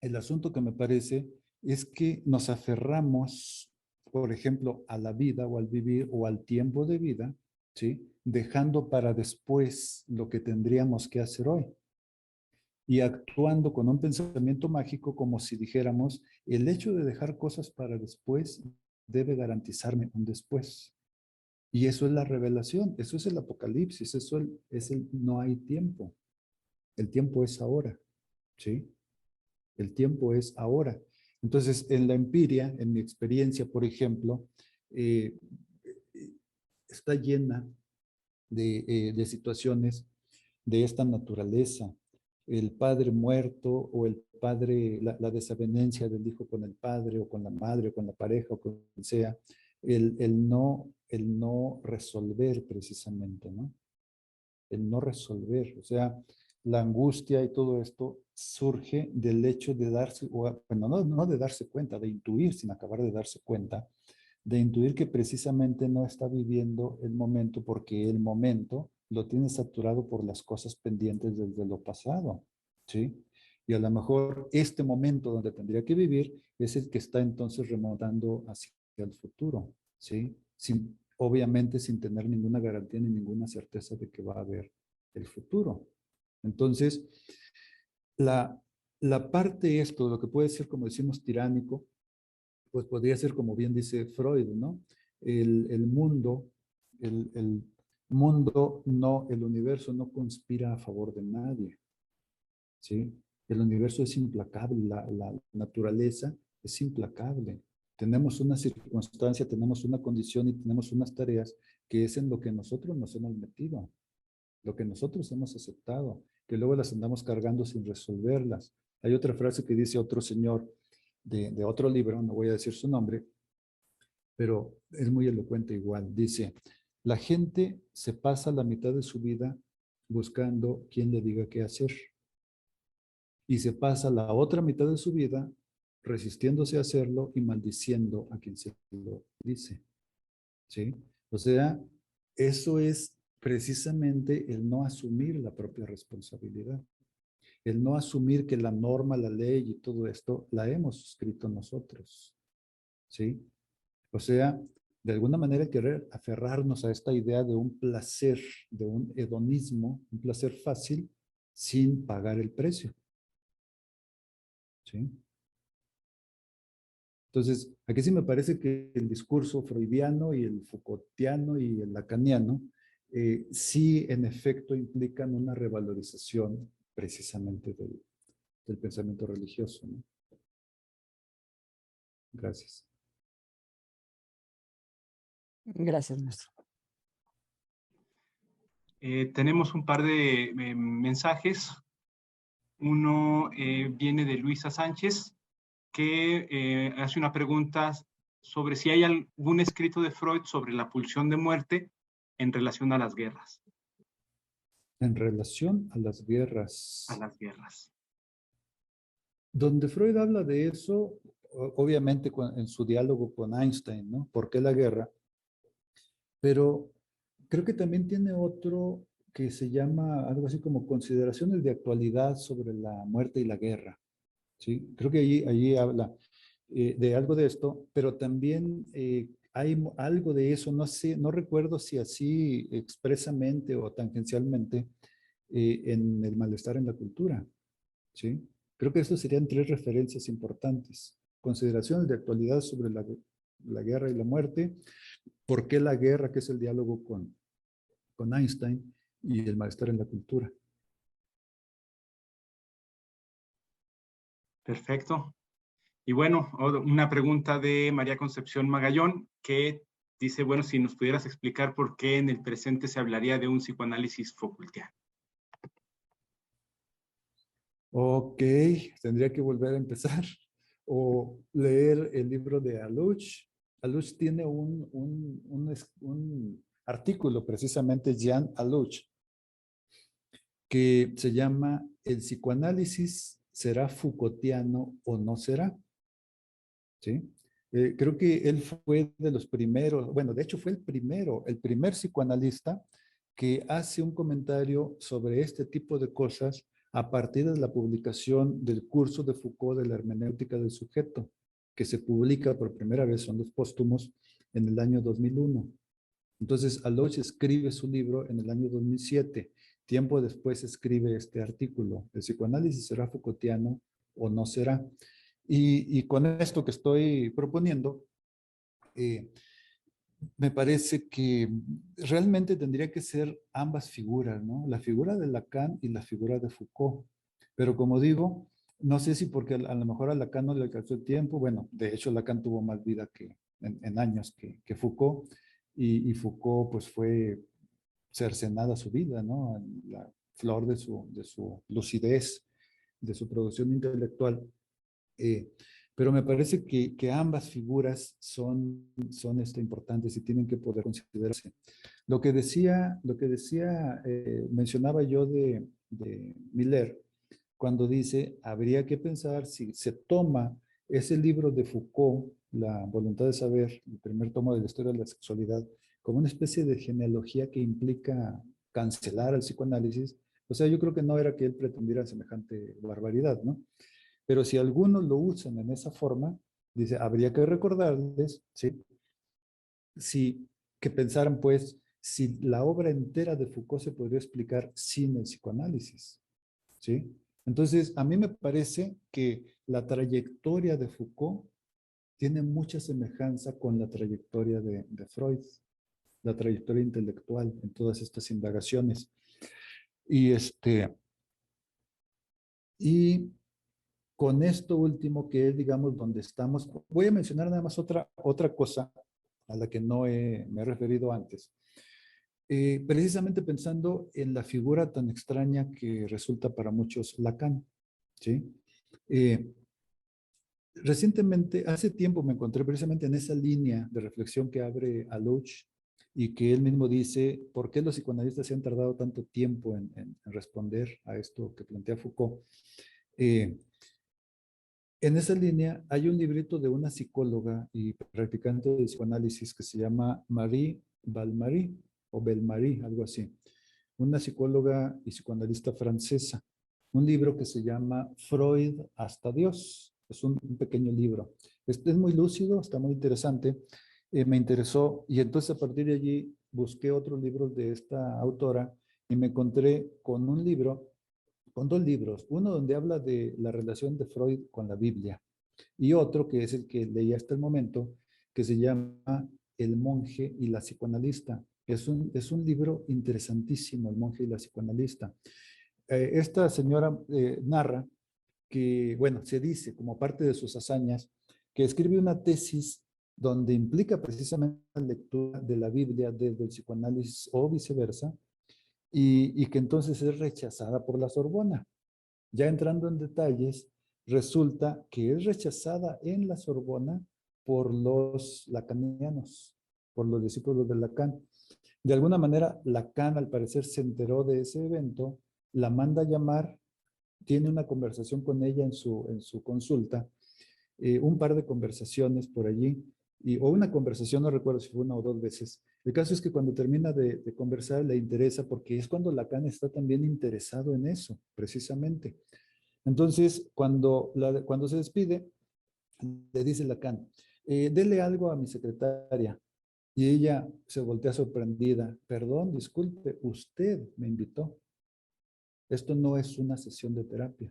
el asunto que me parece es que nos aferramos, por ejemplo, a la vida o al vivir o al tiempo de vida, ¿sí? Dejando para después lo que tendríamos que hacer hoy. Y actuando con un pensamiento mágico como si dijéramos, el hecho de dejar cosas para después debe garantizarme un después. Y eso es la revelación, eso es el apocalipsis, eso es el no hay tiempo. El tiempo es ahora, ¿sí? El tiempo es ahora. Entonces, en la empiria, en mi experiencia, por ejemplo, eh, está llena de situaciones de esta naturaleza. El padre muerto o el padre, la desavenencia del hijo con el padre o con la madre o con la pareja o con quien sea, el no resolver precisamente, ¿no? El no resolver, o sea, la angustia y todo esto surge del hecho de darse, bueno, no de darse cuenta, de intuir sin acabar de darse cuenta, de intuir que precisamente no está viviendo el momento porque el momento lo tiene saturado por las cosas pendientes desde lo pasado, ¿sí? Y a lo mejor este momento donde tendría que vivir es el que está entonces remontando hacia el futuro, ¿sí? Obviamente sin tener ninguna garantía ni ninguna certeza de que va a haber el futuro. Entonces, la parte esto, lo que puede ser, como decimos, tiránico, pues podría ser, como bien dice Freud, ¿no? El mundo, el mundo no, el universo no conspira a favor de nadie, ¿sí? El universo es implacable, la naturaleza es implacable. Tenemos una circunstancia, tenemos una condición y tenemos unas tareas que es en lo que nosotros nos hemos metido, lo que nosotros hemos aceptado, que luego las andamos cargando sin resolverlas. Hay otra frase que dice otro señor de otro libro, no voy a decir su nombre, pero es muy elocuente igual. Dice, la gente se pasa la mitad de su vida buscando quien le diga qué hacer. Y se pasa la otra mitad de su vida resistiéndose a hacerlo y maldiciendo a quien se lo dice. ¿Sí? O sea, eso es precisamente el no asumir la propia responsabilidad. El no asumir que la norma, la ley y todo esto la hemos escrito nosotros. ¿Sí? O sea, de alguna manera querer aferrarnos a esta idea de un placer, de un hedonismo, un placer fácil, sin pagar el precio. ¿Sí? Entonces, aquí sí me parece que el discurso freudiano y el Foucaultiano y el lacaniano sí en efecto implican una revalorización precisamente del pensamiento religioso, ¿no? Gracias. Gracias, maestro. Tenemos un par de mensajes. Uno viene de Luisa Sánchez, que hace una pregunta sobre si hay algún escrito de Freud sobre la pulsión de muerte en relación a las guerras. En relación a las guerras. A las guerras. Donde Freud habla de eso, obviamente en su diálogo con Einstein, ¿no? ¿Por qué la guerra? Pero creo que también tiene otro que se llama algo así como consideraciones de actualidad sobre la muerte y la guerra. ¿Sí? Creo que allí habla. de algo de esto, pero también hay algo de eso, no sé, no recuerdo si así expresamente o tangencialmente en el malestar en la cultura, ¿sí? Creo que estos serían tres referencias importantes. Consideraciones de actualidad sobre la guerra y la muerte, por qué la guerra, que es el diálogo con Einstein, y el malestar en la cultura. Perfecto. Y bueno, una pregunta de María Concepción Magallón, que dice, bueno, si nos pudieras explicar por qué en el presente se hablaría de un psicoanálisis Foucaultiano. Ok, tendría que volver a empezar o leer el libro de Aluch. Aluch tiene un artículo, precisamente Jean Aluch, que se llama ¿El psicoanálisis será Foucaultiano o no será? ¿Sí? Creo que él fue de los primeros, bueno, de hecho fue el primer psicoanalista que hace un comentario sobre este tipo de cosas a partir de la publicación del curso de Foucault de la hermenéutica del sujeto, que se publica por primera vez, son los póstumos, en el año 2001. Entonces, Alois escribe su libro en el año 2007. Tiempo después escribe este artículo, ¿el psicoanálisis será Foucaultiano o no será? Y con esto que estoy proponiendo, me parece que realmente tendría que ser ambas figuras, ¿no? La figura de Lacan y la figura de Foucault. Pero como digo, no sé si porque a lo mejor a Lacan no le alcanzó el tiempo. Bueno, de hecho Lacan tuvo más vida en años que Foucault. Y Foucault pues fue cercenada su vida, ¿no? La flor de su lucidez, de su producción intelectual. Eh, pero me parece que ambas figuras son importantes y tienen que poder considerarse. Mencionaba yo de Miller, cuando dice, habría que pensar si se toma ese libro de Foucault, La voluntad de saber, el primer tomo de la historia de la sexualidad, como una especie de genealogía que implica cancelar el psicoanálisis. O sea, yo creo que no era que él pretendiera semejante barbaridad, ¿no? Pero si algunos lo usan en esa forma, dice, habría que recordarles, ¿sí? Que pensaran, pues, si la obra entera de Foucault se podría explicar sin el psicoanálisis, ¿sí? Entonces, a mí me parece que la trayectoria de Foucault tiene mucha semejanza con la trayectoria de Freud, la trayectoria intelectual en todas estas indagaciones. Y con esto último que es, digamos, donde estamos, voy a mencionar nada más otra cosa a la que no me he referido antes. Precisamente pensando en la figura tan extraña que resulta para muchos Lacan, ¿sí? Recientemente, hace tiempo me encontré precisamente en esa línea de reflexión que abre Aluch y que él mismo dice, ¿por qué los psicoanalistas se han tardado tanto tiempo en responder a esto que plantea Foucault? En esa línea hay un librito de una psicóloga y practicante de psicoanálisis que se llama Marie Balmary o Belmary, algo así. Una psicóloga y psicoanalista francesa. Un libro que se llama Freud hasta Dios. Es un pequeño libro. Este es muy lúcido, está muy interesante. Me interesó y entonces a partir de allí busqué otros libros de esta autora y me encontré con un libro, con dos libros. Uno donde habla de la relación de Freud con la Biblia y otro que es el que leí hasta el momento, que se llama El monje y la psicoanalista. Es un libro interesantísimo, El monje y la psicoanalista. Esta señora narra que, bueno, se dice como parte de sus hazañas, que escribe una tesis donde implica precisamente la lectura de la Biblia desde el psicoanálisis o viceversa, y que entonces es rechazada por la Sorbona. Ya entrando en detalles, resulta que es rechazada en la Sorbona por los lacanianos, por los discípulos de Lacan. De alguna manera, Lacan, al parecer, se enteró de ese evento, la manda a llamar, tiene una conversación con ella en su consulta, un par de conversaciones por allí, o una conversación, no recuerdo si fue una o dos veces. El caso es que cuando termina de conversar le interesa porque es cuando Lacan está también interesado en eso, precisamente. Entonces, cuando se despide, le dice Lacan, dele algo a mi secretaria. Y ella se voltea sorprendida. Perdón, disculpe, usted me invitó. Esto no es una sesión de terapia,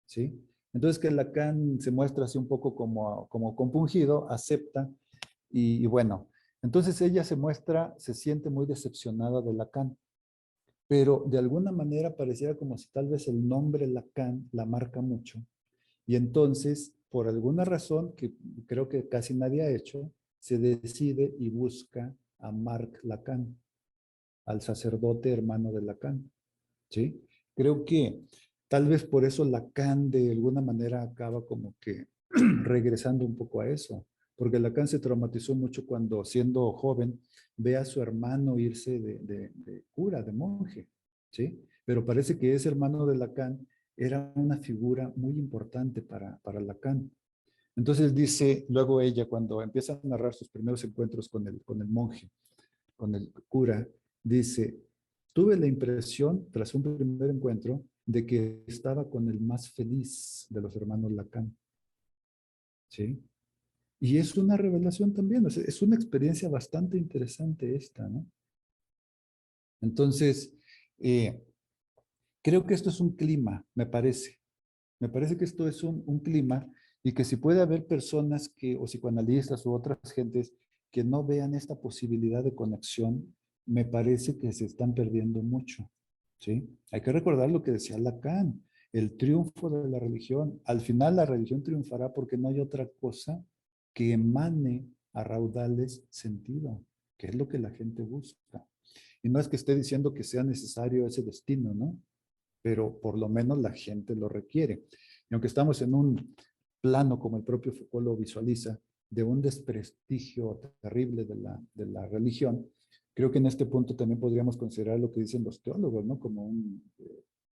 ¿sí? Entonces que Lacan se muestra así un poco como compungido, acepta y bueno, entonces ella se siente muy decepcionada de Lacan, pero de alguna manera pareciera como si tal vez el nombre Lacan la marca mucho. Y entonces, por alguna razón que creo que casi nadie ha hecho, se decide y busca a Marc Lacan, al sacerdote hermano de Lacan, ¿sí? Creo que tal vez por eso Lacan de alguna manera acaba como que regresando un poco a eso, porque Lacan se traumatizó mucho cuando siendo joven ve a su hermano irse de cura, de monje, ¿sí? Pero parece que ese hermano de Lacan era una figura muy importante para Lacan. Entonces dice, luego ella, cuando empieza a narrar sus primeros encuentros con el monje, con el cura, dice, tuve la impresión, tras un primer encuentro, de que estaba con el más feliz de los hermanos Lacan. ¿Sí? Y es una revelación también, o sea, es una experiencia bastante interesante esta, ¿no? Entonces, creo que esto es un clima, me parece. Me parece que esto es un clima y que si puede haber personas que, o psicoanalistas u otras gentes que no vean esta posibilidad de conexión, me parece que se están perdiendo mucho, ¿sí? Hay que recordar lo que decía Lacan, el triunfo de la religión. Al final la religión triunfará porque no hay otra cosa que emane a raudales sentido, que es lo que la gente busca. Y no es que esté diciendo que sea necesario ese destino, ¿no? Pero por lo menos la gente lo requiere. Y aunque estamos en un plano, como el propio Foucault lo visualiza, de un desprestigio terrible de la religión, creo que en este punto también podríamos considerar lo que dicen los teólogos, ¿no? Como un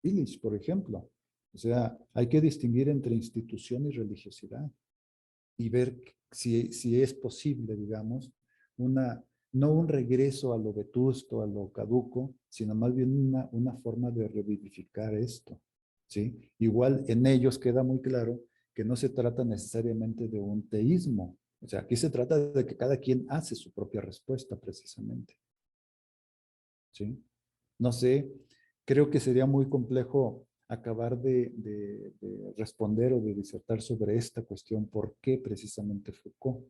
Illich, por ejemplo. O sea, hay que distinguir entre institución y religiosidad y ver si es posible, digamos, no un regreso a lo vetusto, a lo caduco, sino más bien una forma de revivificar esto, ¿sí? Igual en ellos queda muy claro que no se trata necesariamente de un teísmo, o sea, aquí se trata de que cada quien hace su propia respuesta precisamente, ¿sí? No sé, creo que sería muy complejo acabar de responder o de disertar sobre esta cuestión, ¿por qué precisamente Foucault?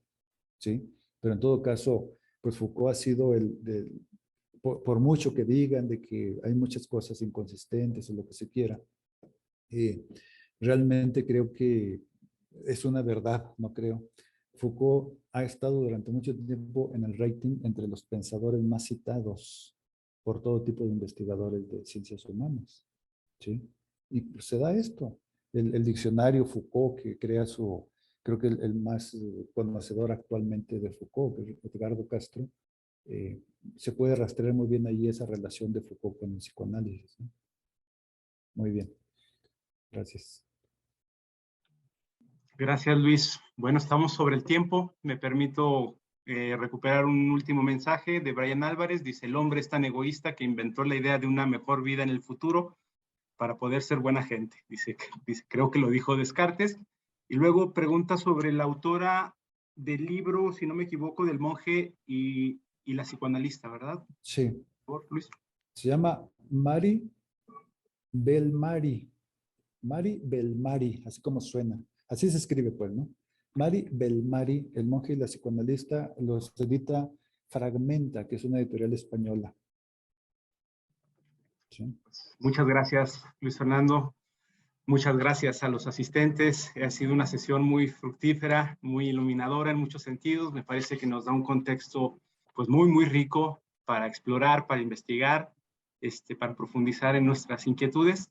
¿Sí? Pero en todo caso, pues Foucault ha sido por mucho que digan de que hay muchas cosas inconsistentes o lo que se quiera, realmente creo que es una verdad, no creo. Foucault ha estado durante mucho tiempo en el rating entre los pensadores más citados por todo tipo de investigadores de ciencias humanas, ¿sí? Y pues se da esto. El diccionario Foucault que crea creo que el más conocedor actualmente de Foucault, que es Edgardo Castro, se puede rastrear muy bien ahí esa relación de Foucault con el psicoanálisis, ¿no? Muy bien, gracias. Gracias, Luis. Bueno, estamos sobre el tiempo. Me permito recuperar un último mensaje de Brian Álvarez. Dice, el hombre es tan egoísta que inventó la idea de una mejor vida en el futuro para poder ser buena gente. Dice, creo que lo dijo Descartes. Y luego pregunta sobre la autora del libro, si no me equivoco, del monje y la psicoanalista, ¿verdad? Sí. Por favor, Luis. Se llama Mari Belmari. Mari Belmari, así como suena. Así se escribe, pues, ¿no? Mari Belmari, el monje y la psicoanalista, los edita Fragmenta, que es una editorial española. ¿Sí? Muchas gracias, Luis Fernando. Muchas gracias a los asistentes. Ha sido una sesión muy fructífera, muy iluminadora en muchos sentidos. Me parece que nos da un contexto pues muy, muy rico para explorar, para investigar, para profundizar en nuestras inquietudes.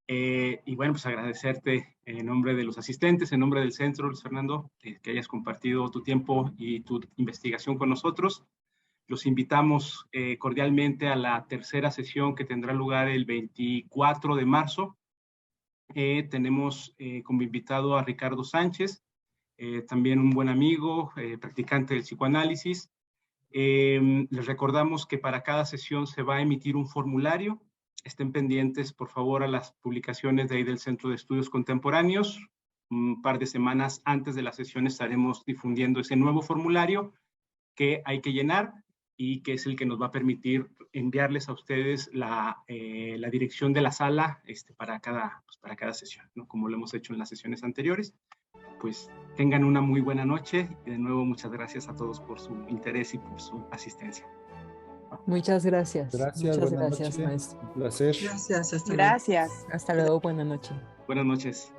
Y bueno, pues agradecerte en nombre de los asistentes, en nombre del centro, Luis Fernando, que hayas compartido tu tiempo y tu investigación con nosotros. Los invitamos cordialmente a la tercera sesión que tendrá lugar el 24 de marzo. Tenemos como invitado a Ricardo Sánchez, también un buen amigo, practicante del psicoanálisis. Les recordamos que para cada sesión se va a emitir un formulario. Estén pendientes, por favor, a las publicaciones de ahí del Centro de Estudios Contemporáneos. un par de semanas antes de la sesión estaremos difundiendo ese nuevo formulario que hay que llenar y que es el que nos va a permitir enviarles a ustedes la dirección de la sala para cada sesión, ¿no? Como lo hemos hecho en las sesiones anteriores. Pues tengan una muy buena noche y de nuevo muchas gracias a todos por su interés y por su asistencia. Muchas gracias. Gracias, Muchas buenas gracias, noches. maestro. Un placer. Gracias, hasta luego. Gracias. Hasta luego, buenas noches. Buenas noches.